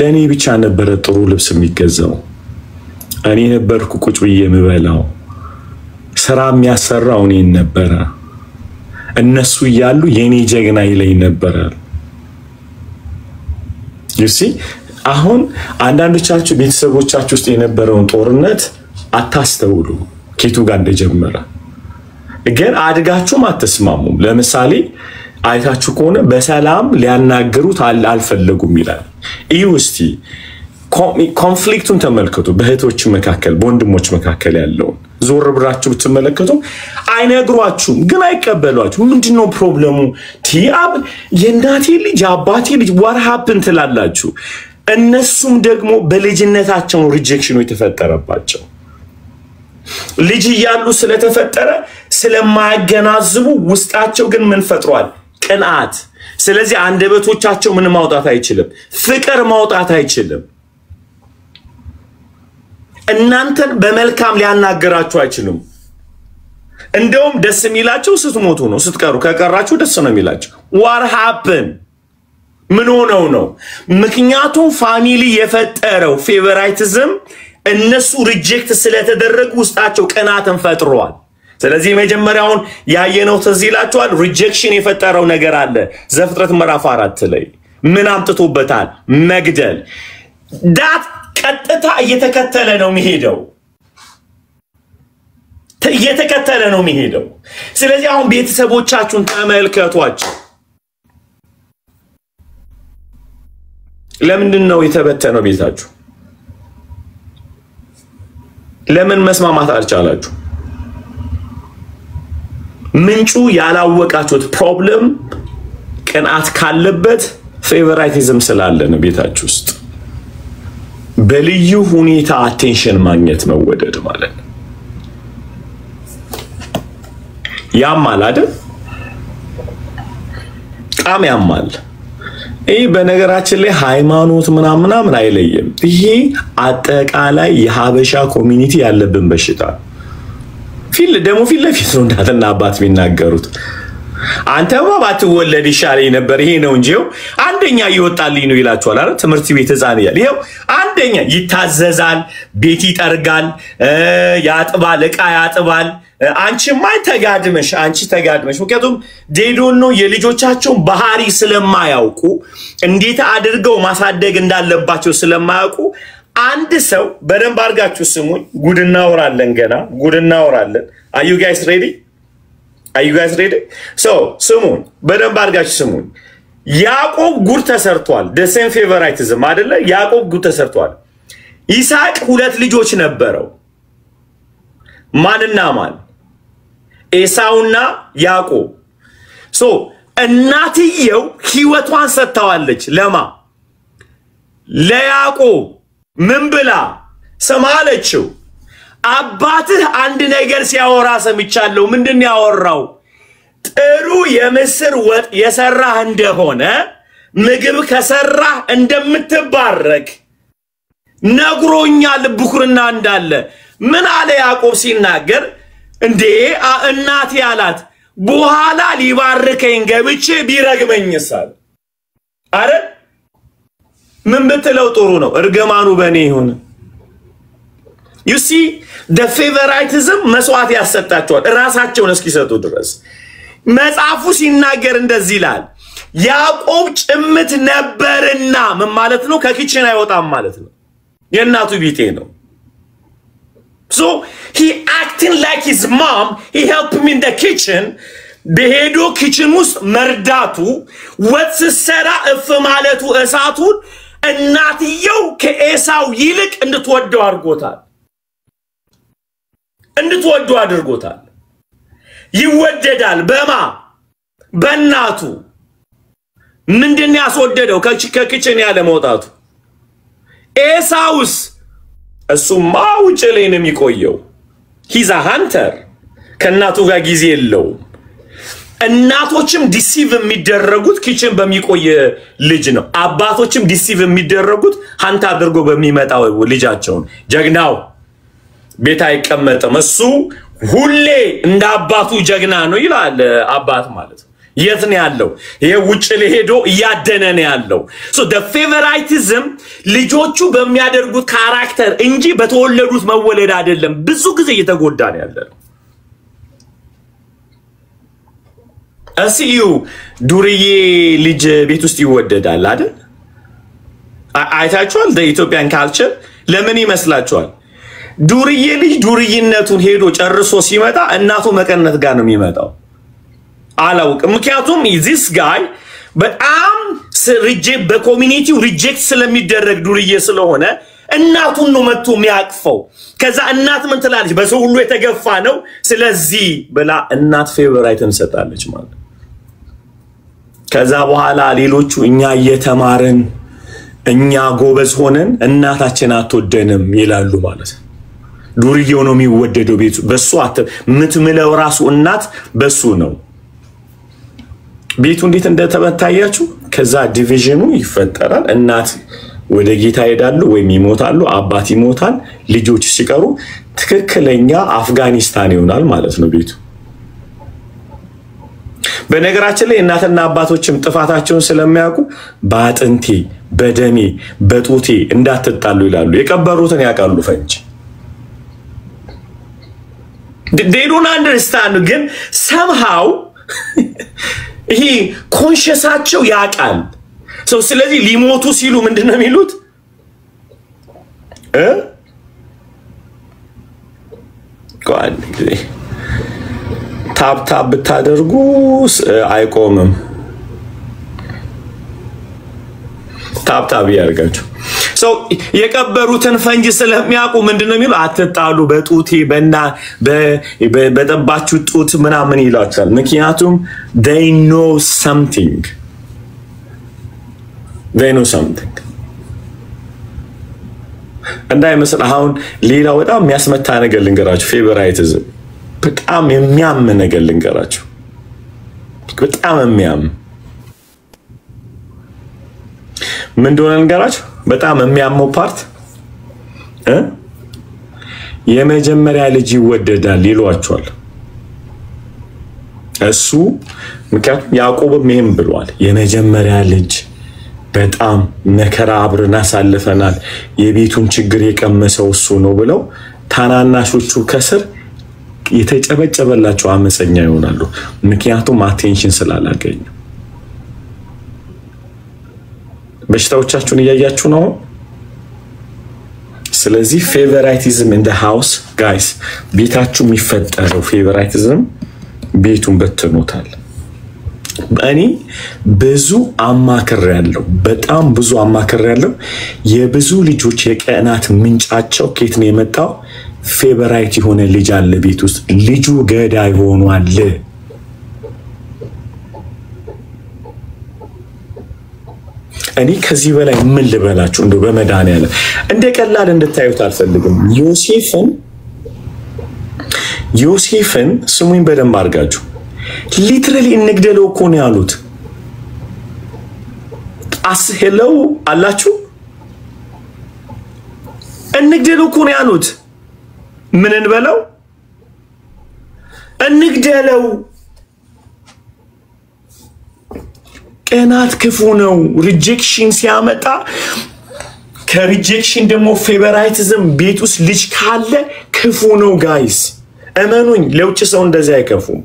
ለኔ ብቻ ነበር ጥሩ ልብስ የሚገዛው እኔ ነበርኩ ቁጭ ብዬ የምበላው ስራ የሚያሰራው እኔ ነበር እነሱ ይያሉ የኔ ጀግና ይለኝ ነበር you see አሁን አንዳንዶቻችሁ ቤተሰቦቻችሁ ውስጥ የነበረውን ጦርነት አታስተውሉ ኬቱ ጋር እንደጀመረ ግን አድጋችሁም አትስማሙም ለምሳሌ አይታችሁ ከሆነ በሰላም ሊያናገሩት አልፈለጉም ይላል ኢዩስቲ ኮንፍሊክቱን ተመልከቱ በእህቶች መካከል በወንድሞች መካከል ያለው ዞር ብራችሁ ብትመለከቱ አይነግሯችሁም ግን አይቀበሏችሁ ምንድነው ፕሮብሌሙ ቲአብ የእናቴ ልጅ አባቴ ልጅ what happened ትላላችሁ እነሱም ደግሞ በልጅነታቸው ሪጀክሽኑ የተፈጠረባቸው ልጅ ያሉ ስለተፈጠረ ስለማያገናዝቡ ውስጣቸው ግን ምን ፈጥሯል ቅናት ስለዚህ አንደበቶቻቸው ምን ማውጣት አይችልም ፍቅር ማውጣት አይችልም እናንተን በመልካም ሊያናገራችሁ አይችሉም እንደውም ደስ የሚላቸው ስትሞቱ ነው ስትቀሩ ከቀራችሁ ደስ ነው የሚላቸው what happened ምን ሆነው ነው ምክንያቱም ፋሚሊ የፈጠረው ፌቨራይቲዝም እነሱ ሪጀክት ስለተደረጉ ውስጣቸው ቅናትን ፈጥሯል ስለዚህ መጀመሪያውን ያየነው ተዚላችኋል ሪጀክሽን የፈጠረው ነገር አለ ዘፍጥረት ምዕራፍ 4 ላይ ምን አምጥቶበታል መግደል ዳት ቀጥታ እየተከተለ ነው የሚሄደው ስለዚህ አሁን ቤተሰቦቻችሁን ተመልከቷቸው ለምንድን ነው የተበተነው ቤታችሁ ለምን መስማማት አልቻላችሁ ምንጩ ያላወቃችሁት ፕሮብለም ቅናት ካለበት ፌቨራይቲዝም ስላለ ነው ቤታችሁ ውስጥ በልዩ ሁኔታ አቴንሽን ማግኘት መወደድ ማለት ነው ያማል አይደል ቃም ያማል ይሄ በነገራችን ላይ ሃይማኖት ምናምን አይለየም ይሄ አጠቃላይ የሀበሻ ኮሚኒቲ ያለብን በሽታ ፊት ለፊት ነው እናትና አባት የሚናገሩት። አንተማ ባትወለድ ይሻለኝ ነበር ይሄ ነው እንጂ አንደኛ ይወጣልኝ ነው ይላችኋል አይደል? ትምህርት ቤት ህፃን ይላል። ይሄው አንደኛ ይታዘዛል፣ ቤት ይጠርጋል፣ ያጥባል፣ ዕቃ ያጥባል። አንቺማ አንቺ ተጋድመሽ ምክንያቱም ዴዶን ነው የልጆቻቸውን ባህሪ ስለማያውቁ እንዴት አድርገው ማሳደግ እንዳለባቸው ስለማያውቁ አንድ ሰው በደንብ አድርጋችሁ ስሙኝ። ጉድ እናወራለን፣ ገና ጉድ እናወራለን። Are you guys ready? So ስሙኝ፣ በደንብ አድርጋችሁ ስሙኝ። ያዕቆብ ጉድ ተሰርቷል። the same favoritism አይደለ? ያዕቆብ ጉድ ተሰርቷል። ይስሐቅ 2 ልጆች ነበረው። ማንና ማን? ኤሳውና ያዕቆብ። ሶ እናትየው ህይወቷን ሰጥታዋለች ለማ ለያዕቆብ ምን ብላ ሰማለችው? አባትህ አንድ ነገር ሲያወራ ሰምቻለሁ። ምንድነው ያወራው? ጥሩ የምስር ወጥ የሰራህ እንደሆነ ምግብ ከሰራህ እንደምትባረክ ነግሮኛል። ብኩርና እንዳለ ምን አለ ያዕቆብ ሲናገር? እንዴ እናቴ አላት በኋላ ሊባርከኝ ገብቼ ቢረግመኝስ አለ። አረ ምን ብትለው ጥሩ ነው? እርግማኑ በእኔ ይሁን። you see the favoritism መስዋዕት ያሰጣቸዋል ራሳቸውን እስኪሰጡ ድረስ። መጽሐፉ ሲናገር እንደዚህ ይላል፣ ያዕቆብ ጭምት ነበርና ምን ማለት ነው? ከኪችን አይወጣም ማለት ነው። የእናቱ ቢጤ ነው። So he acting like his mom, he helped him in the kitchen. በሄዶ ኪችን ውስጥ መርዳቱ ወጥ ሰራ እፍ ማለቱ እሳቱን እናትየው ከኤሳው ይልቅ እንድትወደው አድርጎታል። ይወደዳል በማ በእናቱ። ምንድነው ያስወደደው? ከኪችን ያለ መውጣቱ። ኤሳውስ እሱማ ውጭ ላይ ነው የሚቆየው። he's a hunter ከእናቱ ጋር ጊዜ የለውም። እናቶችም ዲሲቭ የሚደረጉት ኪችን በሚቆየ ልጅ ነው። አባቶችም ዲሲቭ የሚደረጉት ሀንት አድርጎ በሚመጣው ልጃቸውን። ጀግናው ቤት አይቀመጥም፣ እሱ ሁሌ እንደ አባቱ ጀግና ነው ይላል አባት ማለት ነው። የት ነው ያለው? ይሄ ውጭ ለሄዶ እያደነ ነው ያለው። so the favoritism ልጆቹ በሚያደርጉት ካራክተር እንጂ በተወለዱት መወለድ አይደለም። ብዙ ጊዜ እየተጎዳ ነው ያለው። አሲዩ ዱርዬ ልጅ ቤት ውስጥ ይወደዳል አይደል? አይታችኋል? ኢትዮጵያን ካልቸር ለምን ይመስላችኋል? ዱርዬ ልጅ ዱርይነቱን ሄዶ ጨርሶ ሲመጣ እናቱ መቀነት ጋር ነው የሚመጣው። አላውቅም። ምክንያቱም this guy በጣም በኮሚኒቲው ሪጀክት ስለሚደረግ ዱርዬ ስለሆነ እናቱን ነው መጥቶ የሚያቅፈው። ከዛ እናት ምን ትላለች? በሰው ሁሉ የተገፋ ነው ስለዚህ ብላ እናት ፌቨራይትን ሰጣለች ማለት። ከዛ በኋላ ሌሎቹ እኛ እየተማርን እኛ ጎበዝ ሆነን እናታችን አትወደንም ይላሉ ማለት ነው። ዱርዬው ነው የሚወደደው ቤቱ በሱ ምትምለው ራሱ እናት በሱ ነው። ቤቱ እንዴት እንደተመታያችሁ። ከዛ ዲቪዥኑ ይፈጠራል። እናት ወደ ጌታ ይሄዳሉ ወይም ይሞታሉ፣ አባት ይሞታል፣ ልጆች ሲቀሩ ትክክለኛ አፍጋኒስታን ይሆናል ማለት ነው ቤቱ። በነገራችን ላይ እናትና አባቶችም ጥፋታቸውን ስለሚያውቁ በአጥንቴ በደሜ በጡቴ እንዳትጣሉ ይላሉ። የቀበሩትን ያውቃሉ ፈንጅ። they don't understand ግን somehow ይሄ ኮንሽሳቸው ያውቃል። ሰው ስለዚህ ሊሞቱ ሲሉ ምንድነው የሚሉት? ጓድ ታፕ ብታደርጉ አይቆምም። ታፕ ያርጋችሁ። ሰው የቀበሩትን ፈንጅ ስለሚያውቁ ምንድነው የሚሉ? አትጣሉ በጡቴ በጠባችሁ ጡት ምናምን ይላቸዋል። ምክንያቱም they know something. እንዳይመስል አሁን ሌላው በጣም የሚያስመታ ነገር ልንገራችሁ። ፌቨራይቲዝም በጣም የሚያም ነገር ልንገራችሁ። በጣም የሚያም ምን እንደሆነ ልንገራችሁ። በጣም የሚያመው ፓርት
የመጀመሪያ ልጅ ይወደዳል ይሏቸዋል። እሱ ምክንያቱም ያዕቆብም ይሄን ብሏል። የመጀመሪያ ልጅ በጣም መከራ አብረን አሳልፈናል፣ የቤቱን ችግር የቀመሰው እሱ ነው ብለው ታናናሾቹ ከስር የተጨበጨበላቸው አመፀኛ ይሆናሉ። ምክንያቱም አቴንሽን ስላላገኙ። በሽታዎቻችሁን እያያችሁ ነው። ስለዚህ ፌቨራይቲዝም in the house guys ቤታችሁ የሚፈጠረው ፌቨራይቲዝም ቤቱን በትኖታል። እኔ ብዙ አማክር ያለው በጣም ብዙ አማክር ያለው የብዙ ልጆች የቀናት ምንጫቸው ከየት ነው የመጣው? ፌቨራይት የሆነ ልጅ አለ ቤት ውስጥ ልጁ ገዳይ ሆኗል። እኔ ከዚህ በላይ ምን ልበላችሁ? እንደው በመድኃኒዓለም እንደ ቀላል እንድታዩት አልፈልግም። ዮሴፍን ስሙኝ በደንብ አድርጋችሁ ሊትራሊ እንግደለው እኮ ነው ያሉት። አስሄለው አላችሁ እንግደለው እኮ ነው ያሉት። ምን እንበለው? እንግደለው። ቀናት ክፉ ነው። ሪጀክሽን ሲያመጣ ከሪጀክሽን ደግሞ ፌቨራይቲዝም ቤት ውስጥ ልጅ ካለ ክፉ ነው ጋይስ። እመኑኝ፣ ለውጭ ሰው እንደዚህ አይከፉም።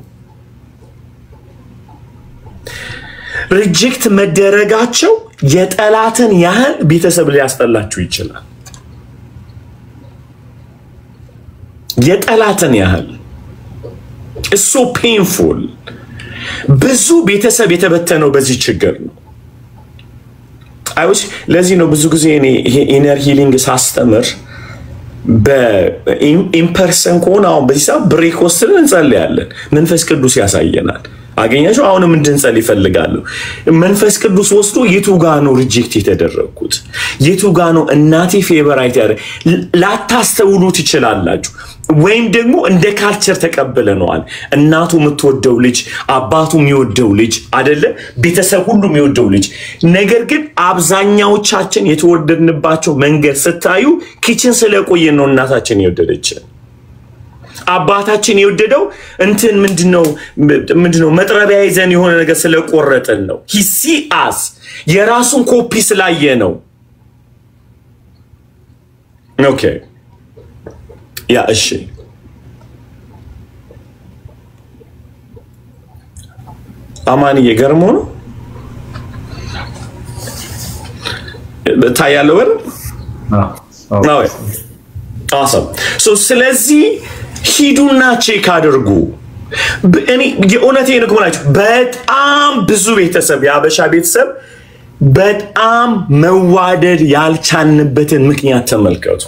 ሪጀክት መደረጋቸው የጠላትን ያህል ቤተሰብ ሊያስጠላችሁ ይችላል። የጠላትን ያህል it's so painful። ብዙ ቤተሰብ የተበተነው በዚህ ችግር ነው። አይውስ ለዚህ ነው ብዙ ጊዜ እኔ ይሄ ኢነር ሂሊንግ ሳስተምር በኢምፐርሰን ከሆነ አሁን በዚህ ሰዓት ብሬክ ወስደን እንጸልያለን። መንፈስ ቅዱስ ያሳየናል። አገኛችሁ አሁንም እንድንጸልይ ይፈልጋሉ። መንፈስ ቅዱስ ወስዶ የቱ ጋር ነው ሪጀክት የተደረኩት? የቱ ጋር ነው እናቴ ፌቨራይት ያረ ላታስተውሉ ትችላላችሁ። ወይም ደግሞ እንደ ካልቸር ተቀበለነዋል። እናቱ የምትወደው ልጅ፣ አባቱ የሚወደው ልጅ አይደለ? ቤተሰብ ሁሉ የሚወደው ልጅ። ነገር ግን አብዛኛዎቻችን የተወደድንባቸው መንገድ ስታዩ ኪችን ስለቆየን ነው እናታችን የወደደችን። አባታችን የወደደው እንትን ምንድነው መጥረቢያ ይዘን የሆነ ነገር ስለቆረጠን ነው። he see us የራሱን ኮፒ ስላየ ነው። ኦኬ ያ እሺ አማን የገርሞ ነው ታያለው ወር ነው awesome so ስለዚህ ሂዱና ቼክ አድርጉ። እኔ የእውነቴን ነው ማለት በጣም ብዙ ቤተሰብ ያበሻ ቤተሰብ በጣም መዋደድ ያልቻንበትን ምክንያት ተመልከቱ።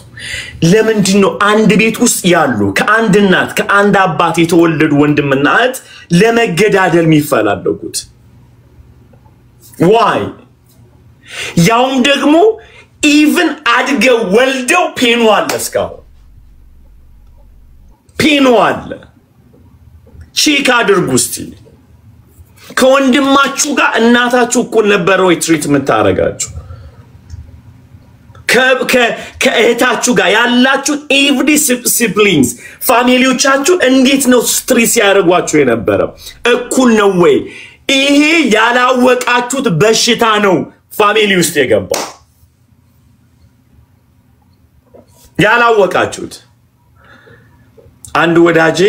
ለምንድን ነው አንድ ቤት ውስጥ ያሉ ከአንድ እናት ከአንድ አባት የተወለዱ ወንድምና እህት ለመገዳደል የሚፈላለጉት? why? ያውም ደግሞ ኢቭን አድገው ወልደው ፔኑ አለ፣ እስካሁን ፔኑ አለ። ቼክ አድርጉ እስቲ። ከወንድማችሁ ጋር እናታችሁ እኮ ነበር ወይ ትሪት የምታረጋችሁ? ከእህታችሁ ጋር ያላችሁ ኤቭሪ ሲብሊንግስ ፋሚሊዎቻችሁ እንዴት ነው ስትሪስ ያደርጓችሁ የነበረው? እኩል ነው ወይ? ይሄ ያላወቃችሁት በሽታ ነው ፋሚሊ ውስጥ የገባው። ያላወቃችሁት። አንድ ወዳጄ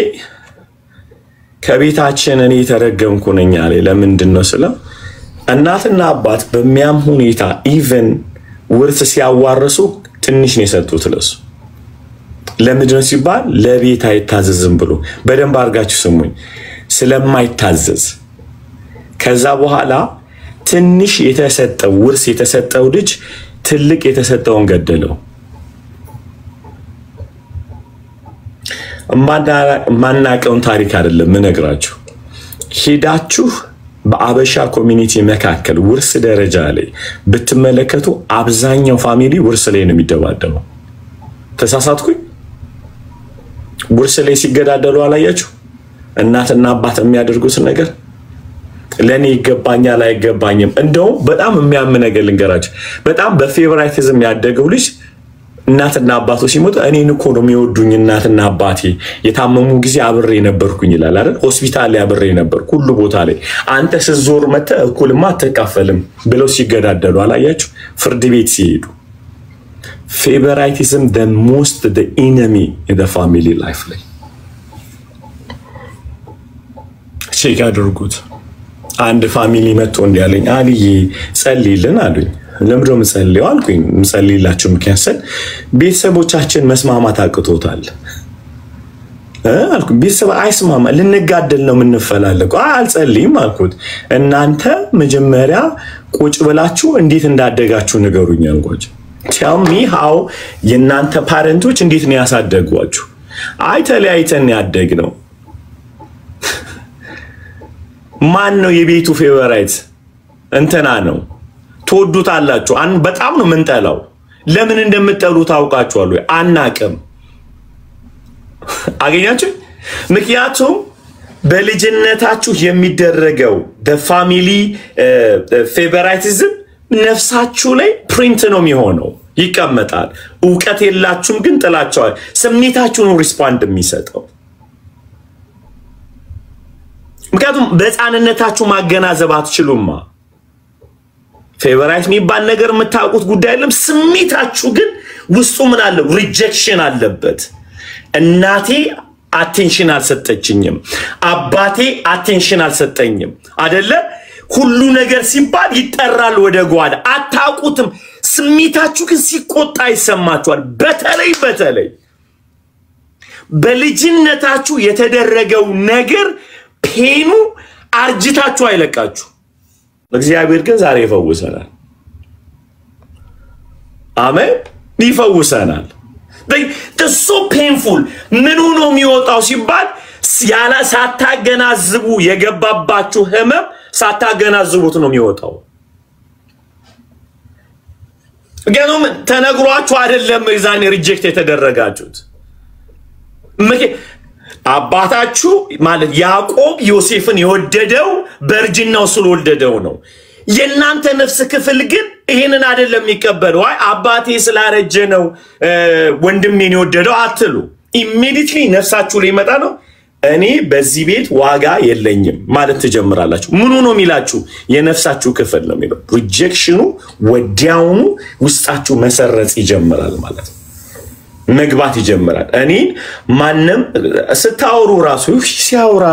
ከቤታችን እኔ ተረገምኩ ነኝ አለ። ለምንድን ነው ስለ እናትና አባት በሚያም ሁኔታ ኢቭን ውርስ ሲያዋርሱ ትንሽ ነው የሰጡት ለሱ። ለምንድን ነው ሲባል ለቤት አይታዘዝም ብሎ። በደንብ አድርጋችሁ ስሙኝ። ስለማይታዘዝ ከዛ በኋላ ትንሽ የተሰጠው ውርስ የተሰጠው ልጅ ትልቅ የተሰጠውን ገደለው። ማናቀውን ታሪክ አይደለም ምነግራችሁ። ሄዳችሁ በአበሻ ኮሚኒቲ መካከል ውርስ ደረጃ ላይ ብትመለከቱ አብዛኛው ፋሚሊ ውርስ ላይ ነው የሚደባደበው። ተሳሳትኩኝ? ውርስ ላይ ሲገዳደሉ አላያችሁ? እናትና አባት የሚያደርጉት ነገር ለኔ ይገባኛል አይገባኝም። እንደው በጣም የሚያም ነገር ልንገራችሁ። በጣም በፌቨራይቲዝም ያደገው ልጅ እናትና አባቱ ሲሞቱ እኔን እኮ ነው የሚወዱኝ እናትና አባቴ የታመሙ ጊዜ አብሬ ነበርኩኝ ይላል አይደል? ሆስፒታል ላይ አብሬ ነበርኩ ሁሉ ቦታ ላይ አንተ ስትዞር መተህ እኩልማ አትካፈልም ብለው ሲገዳደሉ አላያችሁ? ፍርድ ቤት ሲሄዱ ፌቨራይቲዝም the most the enemy in the family life ላይ ቼክ አድርጉት። አንድ ፋሚሊ መጥቶ እንዲያለኝ አልዬ ጸልይልን አሉኝ። ለምንድነው የምጸልየው አልኩኝ። የምጸልይላችሁ ምክንያት ቤተሰቦቻችን መስማማት አቅቶታል አልኩኝ። ቤተሰብ አይስማማ ልንጋደል ነው የምንፈላለገው። አልጸልይም አልኩት። እናንተ መጀመሪያ ቁጭ ብላችሁ እንዴት እንዳደጋችሁ ንገሩኝ አልኳቸው። tell me how የናንተ ፓረንቶች እንዴት ነው ያሳደጓችሁ? አይ ተለያይተን ያደግነው። ማን ነው የቤቱ ፌቨራይት? እንትና ነው። ትወዱታላችሁ። በጣም ነው ምንጠላው። ለምን እንደምትጠሉት ታውቃችኋል ወይ? አናቅም። አገኛችሁ? ምክንያቱም በልጅነታችሁ የሚደረገው the family favoritism ነፍሳችሁ ላይ ፕሪንት ነው የሚሆነው፣ ይቀመጣል። ዕውቀት የላችሁም ግን ጥላችኋል። ስሜታችሁ ነው ሪስፖንድ የሚሰጠው። ምክንያቱም በሕፃንነታችሁ ማገናዘብ አትችሉማ። ፌቨራይት የሚባል ነገር የምታውቁት ጉዳይ አይደለም። ስሜታችሁ ግን ውስጡ ምን አለው? ሪጀክሽን አለበት። እናቴ አቴንሽን አልሰጠችኝም፣ አባቴ አቴንሽን አልሰጠኝም አይደለ? ሁሉ ነገር ሲባል ይጠራል ወደ ጓዳ። አታውቁትም። ስሜታችሁ ግን ሲቆጣ ይሰማችኋል። በተለይ በልጅነታችሁ የተደረገው ነገር ፔኑ አርጅታችሁ አይለቃችሁ። እግዚአብሔር ግን ዛሬ ይፈውሰናል። አሜን፣ ይፈውሰናል። so painful ምን ሆኖ የሚወጣው ሲባል ያላ ሳታገናዝቡ የገባባችሁ ህመም ሳታገናዝቡት ነው የሚወጣው። ገኑም ተነግሯችሁ አይደለም እዛኔ ሪጀክት የተደረጋችሁት። አባታችሁ ማለት ያዕቆብ ዮሴፍን የወደደው በእርጅናው ስለወደደው ነው። የናንተ ነፍስ ክፍል ግን ይሄንን አይደለም የሚቀበለው። አይ አባቴ ስላረጀ ነው ወንድሜን የወደደው አትሉ። ኢሚዲየትሊ ነፍሳችሁ ላይ ይመጣ ነው እኔ በዚህ ቤት ዋጋ የለኝም ማለት ትጀምራላችሁ። ምኑ ነው የሚላችሁ? የነፍሳችሁ ክፍል ነው የሚለው። ሪጀክሽኑ ወዲያውኑ ውስጣችሁ መሰረጽ ይጀምራል ማለት ነው። መግባት ይጀምራል። እኔ ማንም ስታወሩ ራሱ ሲያወራ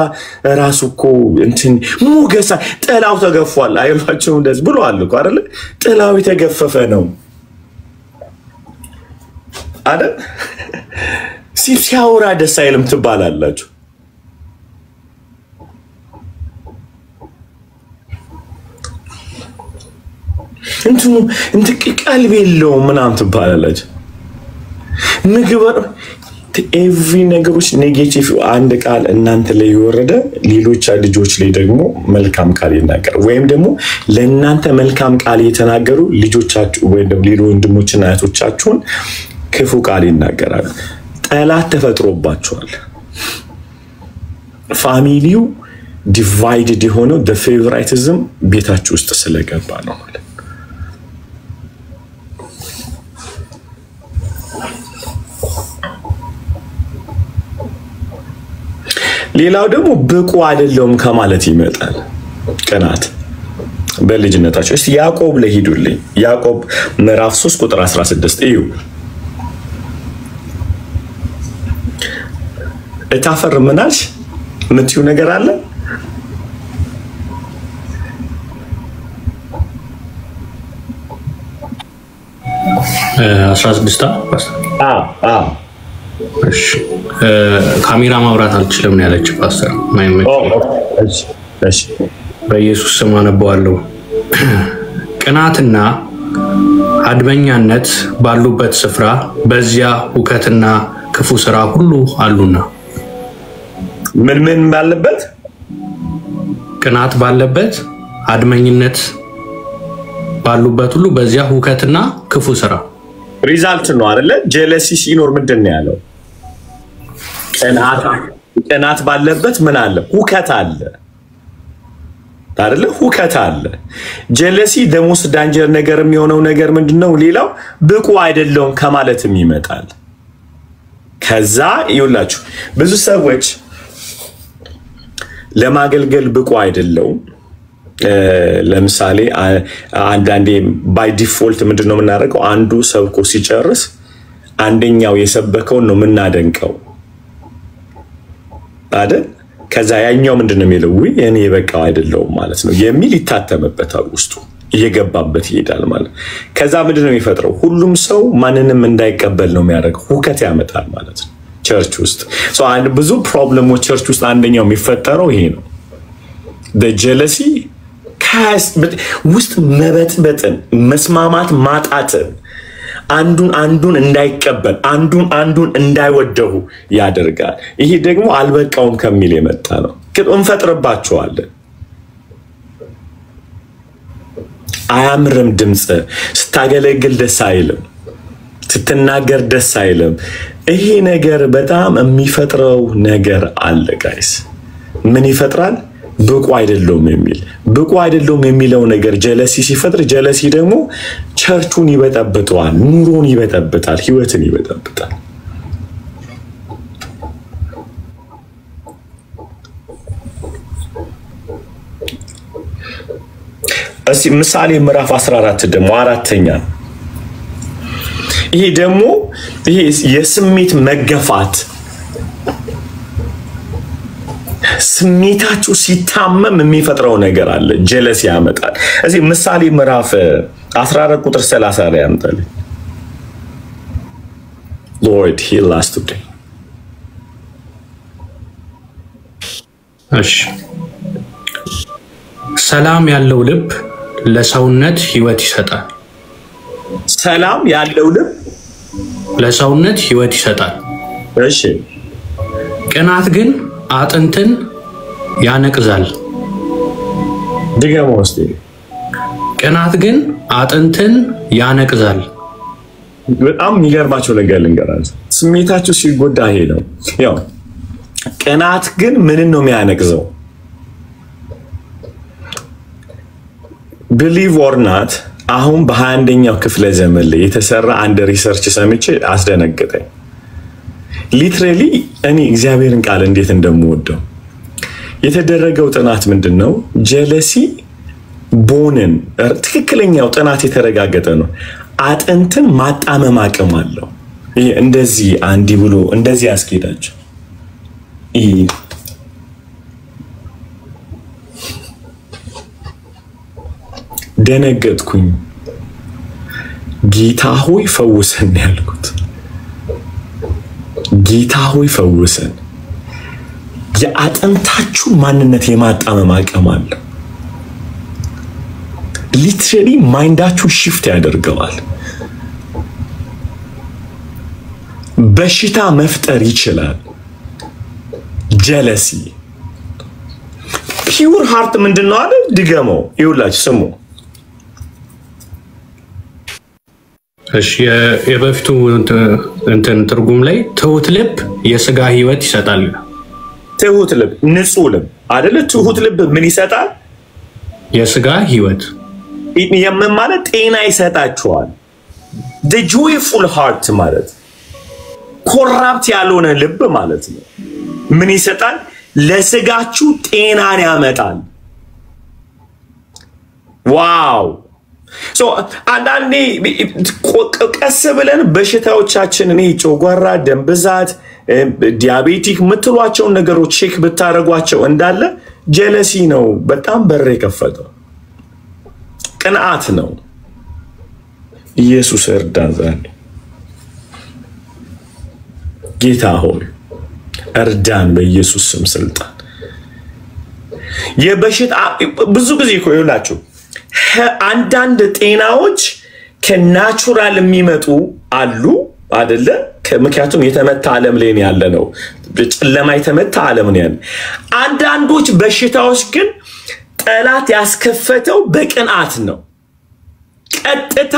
ራሱ እኮ እንትን ሙገሳ ጥላው ተገፏል አይሏቸው እንደዚህ ብለዋል እኮ አይደል? ጥላው የተገፈፈ ነው አይደል? ሲያወራ ደስ አይልም ትባላላችሁ። እንት ቀልብ የለውም ምናምን ትባላላችሁ። ምግበር ኤቭሪ ነገሮች ኔጌቲቭ አንድ ቃል እናንተ ላይ ይወረደ ሌሎች ልጆች ላይ ደግሞ መልካም ቃል ይናገር፣ ወይም ደግሞ ለእናንተ መልካም ቃል የተናገሩ ልጆቻችሁ ወይም ደግሞ ሌሎች ወንድሞችና እህቶቻችሁን ክፉ ቃል ይናገራሉ። ጠላት ተፈጥሮባቸዋል። ፋሚሊው ዲቫይድድ የሆነው the favoritism ቤታችሁ ውስጥ ስለገባ ነው ማለት። ሌላው ደግሞ ብቁ አይደለም ከማለት ይመጣል ቅናት በልጅነታችሁ። እስቲ ያዕቆብ ላይ ሄዱልኝ። ያዕቆብ ምዕራፍ 3 ቁጥር 16 እዩ። እታፈር ምናልሽ ምትዩ ነገር አለ?
እሺ ካሜራ ማብራት አልችልም ነው ያለች ፓስተር። እሺ በኢየሱስ ስም አነባዋለሁ። ቅናትና አድመኛነት ባሉበት ስፍራ በዚያ ሁከትና ክፉ ስራ ሁሉ አሉና።
ምን ባለበት?
ቅናት ባለበት አድመኝነት ባሉበት ሁሉ በዚያ ሁከትና ክፉ ስራ
ሪዛልት ነው አይደለ? ጀለሲ ሲኖር ምንድነው ያለው? ቅናት ባለበት ምን አለ? ሁከት አለ።
አይደለ? ሁከት አለ። ጀለሲ ደሞስ ዳንጀር ነገር የሚሆነው ነገር ምንድነው? ሌላው ብቁ አይደለም ከማለትም ይመጣል። ከዛ ይውላችሁ ብዙ ሰዎች ለማገልገል ብቁ አይደለም። ለምሳሌ አንዳንዴ ባይ ዲፎልት ምንድነው የምናደርገው? አንዱ ሰብኮ ሲጨርስ አንደኛው የሰበከውን ነው የምናደንቀው አይደል? ከዛ ያኛው ምንድነው የሚለው? ወይ እኔ በቃው አይደለም ማለት ነው የሚል ይታተምበታል፣ ውስጡ እየገባበት ይሄዳል ማለት። ከዛ ምንድነው የሚፈጥረው? ሁሉም ሰው ማንንም እንዳይቀበል ነው የሚያደርገው፣ ሁከት ያመጣል ማለት ነው ቸርች ውስጥ። ብዙ ፕሮብለሞች ቸርች ውስጥ አንደኛው የሚፈጠረው ይሄ ነው። በጀለሲ ውስጥ መበጥበጥን፣ መስማማት ማጣትን፣ አንዱን እንዳይቀበል አንዱን እንዳይወደው ያደርጋል። ይሄ ደግሞ አልበቃውም ከሚል የመጣ ነው። እንፈጥርባቸዋለን። አያምርም፣ ድምጽ ስታገለግል ደስ አይልም፣ ስትናገር ደስ አይልም። ይሄ ነገር በጣም የሚፈጥረው ነገር አለ ጋይስ። ምን ይፈጥራል? ብቁ አይደለም የሚል። ብቁ አይደለም የሚለው ነገር ጀለሲ ሲፈጥር፣ ጀለሲ ደግሞ ቸርቹን ይበጠብጠዋል፣ ኑሮን ይበጠብጣል፣ ህይወትን ይበጠብጣል። እስቲ ምሳሌ ምዕራፍ 14 ደግሞ አራተኛ። ይሄ ደግሞ የስሜት መገፋት፣ ስሜታችሁ ሲታመም የሚፈጥረው ነገር አለ፣ ጀለሲ ያመጣል። እዚህ ምሳሌ ምዕራፍ 14 ቁጥር 30 ላይ ያመጣል። Lord heal us today።
እሺ፣ ሰላም ያለው ልብ ለሰውነት ህይወት ይሰጣል።
ሰላም ያለው ልብ
ለሰውነት ህይወት ይሰጣል።
እሺ፣
ቅናት ግን አጥንትን ያነቅዛል።
ድገሞ እስቲ።
ቅናት ግን አጥንትን ያነቅዛል።
በጣም የሚገርማቸው ነገር ልንገራችሁ። ስሜታችሁ ሲጎዳ ይሄ ነው። ያው ቅናት ግን ምንን ነው የሚያነቅዘው? ቢሊቭ ኦር ናት፣ አሁን በ21ኛው ክፍለ ዘመን ላይ የተሰራ አንድ ሪሰርች ሰምቼ አስደነገጠኝ። ሊትራሊ እኔ እግዚአብሔርን ቃል እንዴት እንደምወደው የተደረገው ጥናት ምንድነው? ጀለሲ ቦንን፣ ትክክለኛው ጥናት የተረጋገጠ ነው፣ አጥንትን ማጣመም አቅም አለው። ይሄ እንደዚህ አንዲ ብሎ እንደዚህ ያስኬዳቸው። ደነገጥኩኝ። ጌታ ሆይ ፈውሰን ያልኩት፣ ጌታ ሆይ ፈውሰን። የአጥንታችሁ ማንነት የማጣመም አቅም አለው። ሊትራሊ ማይንዳችሁ ሽፍት ያደርገዋል። በሽታ መፍጠር ይችላል ጀለሲ። ፒውር ሃርት ምንድነው አለ? ድገመው ይውላችሁ፣ ስሙ።
እሺ፣ የበፊቱ እንትን ትርጉም ላይ ትሁት ልብ የስጋ ህይወት ይሰጣል።
ትሁት ልብ፣ ንጹህ ልብ አይደለ? ትሁት ልብ ምን ይሰጣል?
የስጋ ህይወት
የምን ማለት ጤና ይሰጣችኋል። the joyful heart ማለት ኮራፕት ያልሆነ ልብ ማለት ነው። ምን ይሰጣል? ለስጋችሁ ጤናን ያመጣል። ዋው! ሶ አንዳንዴ ቀስ ብለን በሽታዎቻችን እኔ ጮጓራ፣ ደም ብዛት፣ ዲያቤቲክ የምትሏቸውን ነገሮች ቼክ ብታረጓቸው እንዳለ ጀለሲ ነው በጣም በር የከፈተው። ቅንዓት ነው። ኢየሱስ እርዳን ዛሬ። ጌታ ሆይ እርዳን በኢየሱስ ስም ስልጣን። የበሽታ ብዙ ጊዜ እኮ ይውላችሁ አንዳንድ ጤናዎች ከናቹራል የሚመጡ አሉ አይደለ? ምክንያቱም የተመታ ዓለም ላይ ያለ ነው፣ ጨለማ የተመታ ዓለም ነው ያለ። አንዳንዶች በሽታዎች ግን ጠላት ያስከፈተው በቅንዓት ነው። ቀጥታ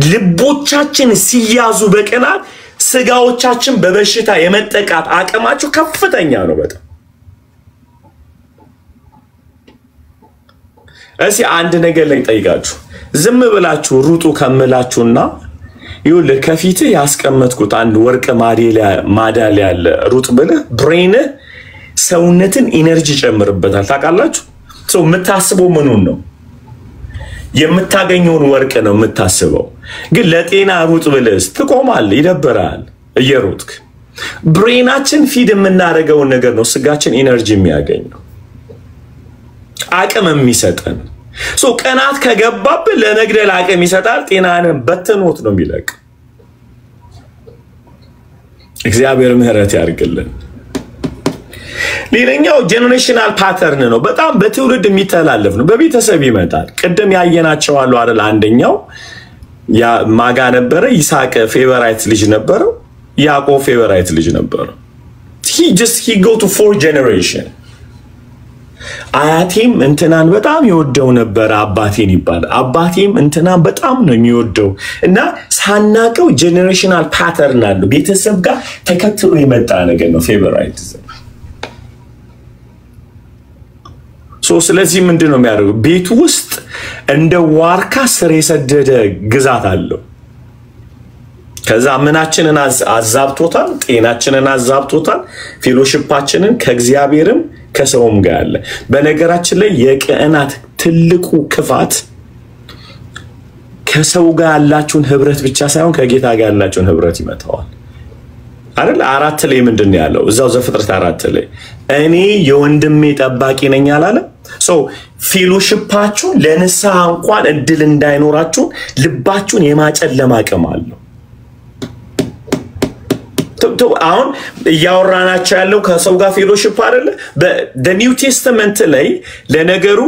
ልቦቻችን ሲያዙ በቅናት ስጋዎቻችን በበሽታ የመጠቃት አቅማቸው ከፍተኛ ነው በጣም። እሺ አንድ ነገር ላይ ጠይቃችሁ ዝም ብላችሁ ሩጡ ከምላችሁና ይኸውልህ ከፊት ያስቀመጥኩት አንድ ወርቅ ማዳሊያ አለ ሩጥ ብለህ ብሬን ሰውነትን ኢነርጂ ጨምርበታል ታውቃላችሁ ሰው የምታስበው ምኑን ነው የምታገኘውን ወርቅ ነው የምታስበው ግን ለጤና ሩጥ ብለህ ትቆማለህ ይደብራል እየሮጥክ ብሬናችን ፊድ የምናደርገው ነገር ነው ስጋችን ኢነርጂ የሚያገኘው አቅም የሚሰጠን ሶ ቀናት ከገባብ ለመግደል አቅም ይሰጣል ጤናን በትኖት ነው የሚለቅ እግዚአብሔር ምህረት ያርግልን ሌላኛው ጄነሬሽናል ፓተርን ነው በጣም በትውልድ የሚተላለፍ ነው በቤተሰብ ይመጣል ቅድም ያየናቸው አሉ አይደል አንደኛው ያ ማጋ ነበረ ይስሐቅ ፌቨራይት ልጅ ነበረው ያዕቆብ ፌቨራይት ልጅ ነበረው he go to 4 generation አያቴም እንትናን በጣም ይወደው ነበር አባቴን ይባላል አባቴም እንትናን በጣም ነው የሚወደው እና ሳናቀው ጄነሬሽናል ፓተርን አለው ቤተሰብ ጋር ተከትሎ የመጣ ነገር ነው ፌቨራይት ስለዚህ ምንድነው የሚያደርገው ቤት ውስጥ እንደ ዋርካ ስር የሰደደ ግዛት አለው ከዛ ምናችንን አዛብቶታል ጤናችንን አዛብቶታል ፌሎሺፓችንን ከእግዚአብሔርም ከሰውም ጋር አለ በነገራችን ላይ የቅናት ትልቁ ክፋት ከሰው ጋር ያላችሁን ህብረት ብቻ ሳይሆን ከጌታ ጋር ያላችሁን ህብረት ይመታዋል አይደል 4 ላይ ምንድነው ያለው እዛው ዘፍጥረት 4 ላይ እኔ የወንድሜ ጠባቂ ነኝ አላለ ፌሎሺፓችሁ ለንስሐ እንኳን እድል እንዳይኖራችሁ ልባችሁን የማጨለማ አቅም አለው አሁን ያወራናቸው ያለው ከሰው ጋር ፌሎሺፕ አይደለ በኒው ቴስተመንት ላይ ለነገሩ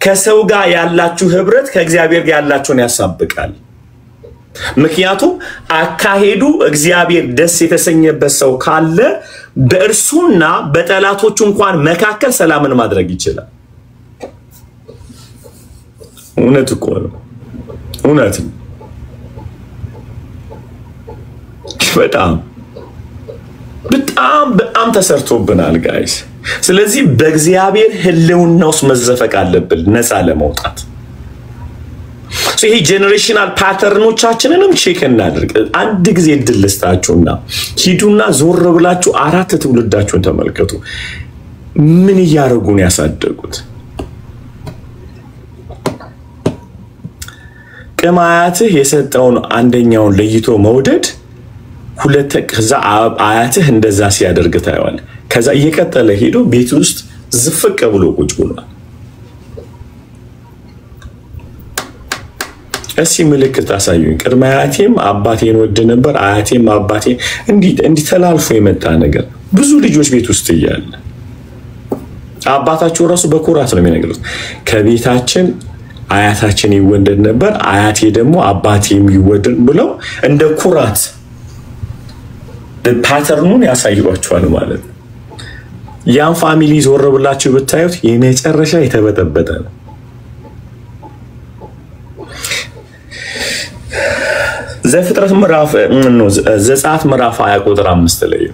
ከሰው ጋር ያላችሁ ህብረት ከእግዚአብሔር ጋር ያላችሁን ያሳብቃል ምክንያቱም አካሄዱ እግዚአብሔር ደስ የተሰኘበት ሰው ካለ በእርሱና በጠላቶቹ እንኳን መካከል ሰላምን ማድረግ ይችላል እውነት እኮ ነው እውነት በጣም ተሰርቶብናል ጋይስ ስለዚህ በእግዚአብሔር ህልውና ውስጥ መዘፈቅ አለብን ነፃ ለመውጣት ይሄ ጄነሬሽናል ፓተርኖቻችንንም ቼክ እናድርግ አንድ ጊዜ ድልስታችሁና ሂዱና ዞር ብላችሁ 4 ትውልዳችሁን ተመልከቱ ምን ያርጉን ያሳደጉት ከማያትህ የሰጠውን አንደኛውን ለይቶ መውደድ ሁለት ከዛ አያትህ እንደዛ ሲያደርግ ታየዋል ከዛ እየቀጠለ ሄዶ ቤት ውስጥ ዝፍቅ ብሎ ቁጭ ብሏል እሺ ምልክት አሳዩኝ ቅድመ አያቴም አባቴን ወድ ነበር አያቴም አባቴ እንዲ ተላልፎ የመጣ ነገር ብዙ ልጆች ቤት ውስጥ ይያለ አባታቸው ራሱ በኩራት ነው የሚነግሩት ከቤታችን አያታችን ይወደድ ነበር አያቴ ደግሞ አባቴም ይወደድ ብለው እንደ ኩራት ፓተርኑን ያሳዩዋቸዋል ማለት ነው ያን ፋሚሊ ዞር ብላችሁ ብታዩት የመጨረሻ የተበጠበጠ ነው ዘፍጥረት ምዕራፍ ዘጸአት ምዕራፍ 20 ቁጥር 5 ላይ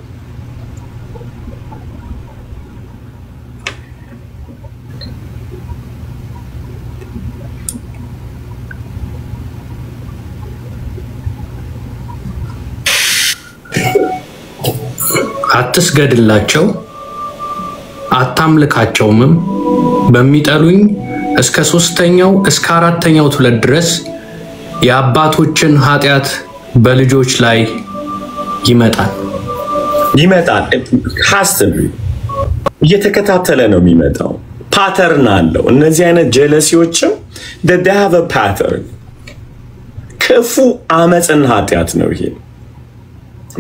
አትስገድላቸው አታምልካቸውም በሚጠሉኝ እስከ 3ኛው እስከ 4ኛው ትውልድ ድረስ የአባቶችን ኃጢያት በልጆች ላይ ይመጣል ሀስብ እየተከታተለ ነው የሚመጣው ፓተርን አለው እነዚህ አይነት ጀለሲዎችም they have a pattern ክፉ አመጽና ኃጢያት ነው ይሄ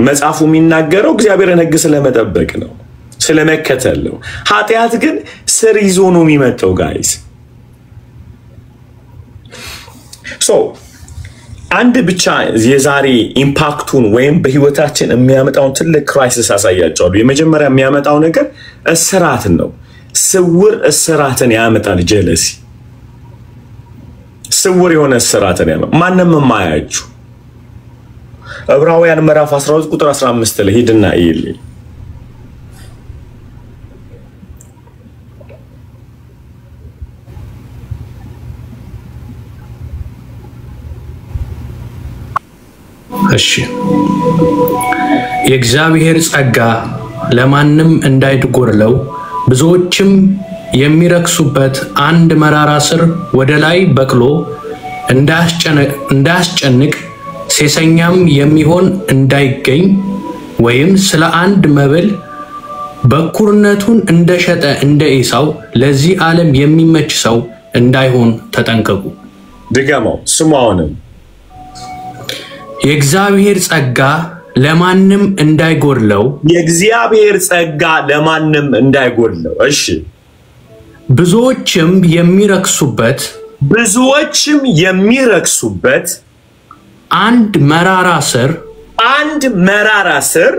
መጽሐፉ የሚናገረው እግዚአብሔርን ሕግ ስለመጠበቅ ነው ስለመከተል ነው ኃጢያት ግን ስር ይዞ ነው የሚመጣው ጋይስ አንድ ብቻ የዛሬ ኢምፓክቱን ወይም በህይወታችን የሚያመጣውን ትልቅ ክራይሲስ አሳያቸዋለሁ የመጀመሪያ የሚያመጣው ነገር እስራት ነው ስውር እስራትን ያመጣል ጀለሲ ስውር የሆነ እስራትን ያመጣል ማንንም የማያችሁ ዕብራውያን ምዕራፍ 12 ቁጥር 15 ላይ ሄድና ይልኝ
እሺ የእግዚአብሔር ጸጋ ለማንም እንዳይጎድለው ብዙዎችም የሚረክሱበት አንድ መራራ ስር ወደ ላይ በቅሎ እንዳያስጨንቅ ሴሰኛም የሚሆን እንዳይገኝ ወይም ስለ አንድ መብል በኩርነቱን እንደሸጠ እንደ ኤሳው ለዚህ ዓለም የሚመች ሰው እንዳይሆን ተጠንቀቁ።
ድገመው ስሙአውንም
የእግዚአብሔር ጸጋ ለማንም እንዳይጎድለው
የእግዚአብሔር ጸጋ ለማንም እንዳይጎድለው እሺ
ብዙዎችም የሚረክሱበት አንድ መራራ ስር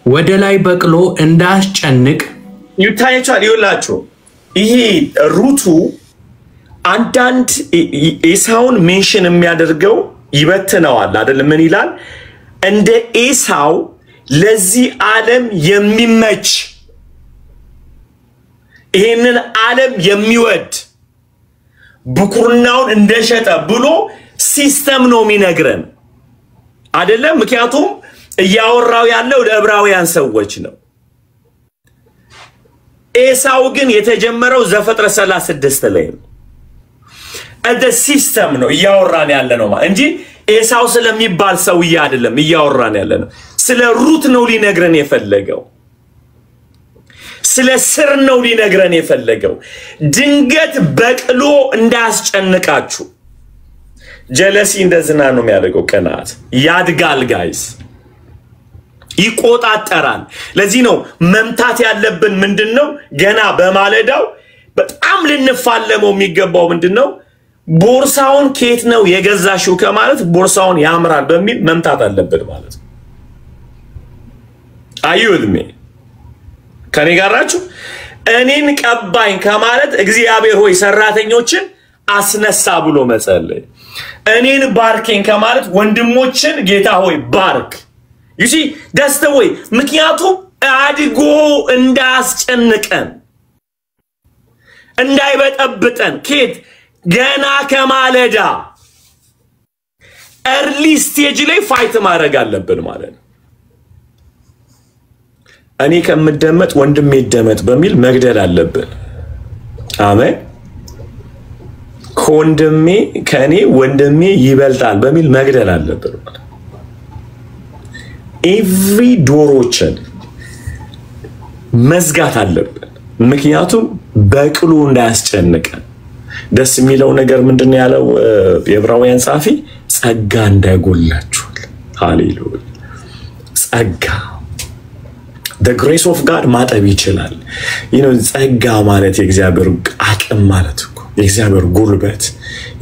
ወደ ላይ በቅሎ እንዳያስጨንቅ
ይታያችኋል። ይኸውላችሁ ይሄ ሩቱ አንዳንድ ኤሳውን ሜንሽን የሚያደርገው ይበትነዋል አይደል? ምን ይላል? እንደ ኤሳው ለዚህ ዓለም የሚመች ይሄንን ዓለም የሚወድ ብኩርናውን እንደሸጠ ብሎ ሲስተም ነው የሚነግረን አይደለም? ምክንያቱም እያወራው ያለው ለዕብራውያን ሰዎች ነው። ኤሳው ግን የተጀመረው ዘፍጥረት 36 ላይ ነው። እንደ ሲስተም ነው እያወራን ያለ ነው እንጂ ኤሳው ስለሚባል ሰውዬ አይደለም እያወራን ያለ ነው። ስለ ሩት ነው ሊነግረን የፈለገው። ስለ ስር ነው ሊነግረን የፈለገው። ድንገት በቅሎ እንዳያስጨንቃችሁ። ጀለሲ እንደዝና ነው የሚያደርገው። ቅናት ያድጋል ጋይስ፣ ይቆጣጠራል። ለዚህ ነው መምታት ያለብን ምንድነው? ገና በማለዳው በጣም ልንፋለመው የሚገባው ምንድነው? ቦርሳውን ከየት ነው የገዛሽው ከማለት ቦርሳውን ያምራል በሚል መምታት አለብን ማለት ነው። አይውድሜ ከኔ ጋር ናችሁ? እኔን ቀባኝ ከማለት እግዚአብሔር ሆይ ሰራተኞችን አስነሳ ብሎ መጸለይ። እኔን ባርከኝ ከማለት ወንድሞችን ጌታ ሆይ ባርክ። you see that's the way። ምክንያቱም አድጎ እንዳያስጨንቀን እንዳይበጠብጠን ከየት ገና ከማለዳ early stage ላይ ፋይት ማድረግ አለብን ማለት ነው። እኔ ከምደመጥ ወንድሜ ይደመጥ በሚል መግደል አለብን። አሜን። ከወንድሜ ከኔ ወንድሜ ይበልጣል በሚል መግደል አለብን ማለት ነው። ኤቭሪ ዶሮችን መዝጋት አለብን። ምክንያቱም በቅሎ እንዳያስጨንቀን። ደስ የሚለው ነገር ምንድነው ያለው የዕብራውያን ጻፊ? ጸጋ እንዳይጎላችሁ። ሃሌሉያ። ጸጋ the grace of God ማጠብ ይችላል። ጸጋ ማለት የእግዚአብሔር አቅም ማለት እኮ የእግዚአብሔር ጉልበት፣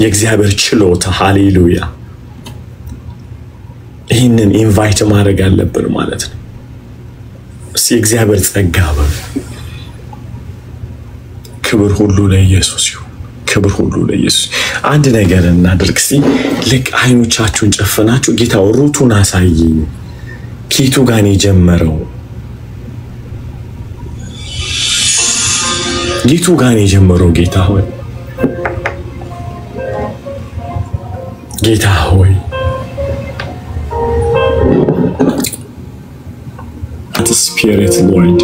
የእግዚአብሔር ችሎታ። ሃሌሉያ። ይህንን ኢንቫይት ማድረግ አለብን ማለት ነው። የእግዚአብሔር ጸጋ ክብር ሁሉ ለኢየሱስ ይሁን። ክብር ሁሉ ለኢየሱስ። አንድ ነገር እናድርግ እስቲ። ልክ አይኖቻችሁን ጨፍናችሁ ጌታ ሩቱን አሳየኝ። ኪቱ ጋር የጀመረው ጌቱ ጋር የጀመረው ጌታ ሆይ ጌታ ሆይ at spirit Lord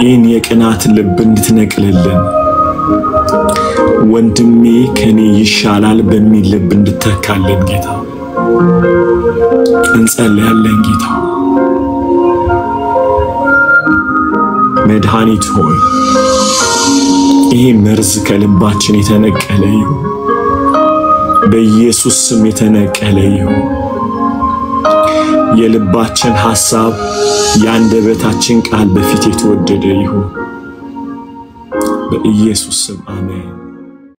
ይህን የቅናት ልብ እንድትነቅልልን ወንድሜ ከኔ ይሻላል በሚል ልብ እንድትተካልን ጌታ እንጸልያለን። ጌታ መድኃኒት ሆይ ይህ መርዝ ከልባችን የተነቀለ ይሁን፣ በኢየሱስ ስም የተነቀለ ይሁን። የልባችን ሐሳብ የአንደበታችን ቃል በፊት የተወደደ ይሁን፣ በኢየሱስ ስም አሜን።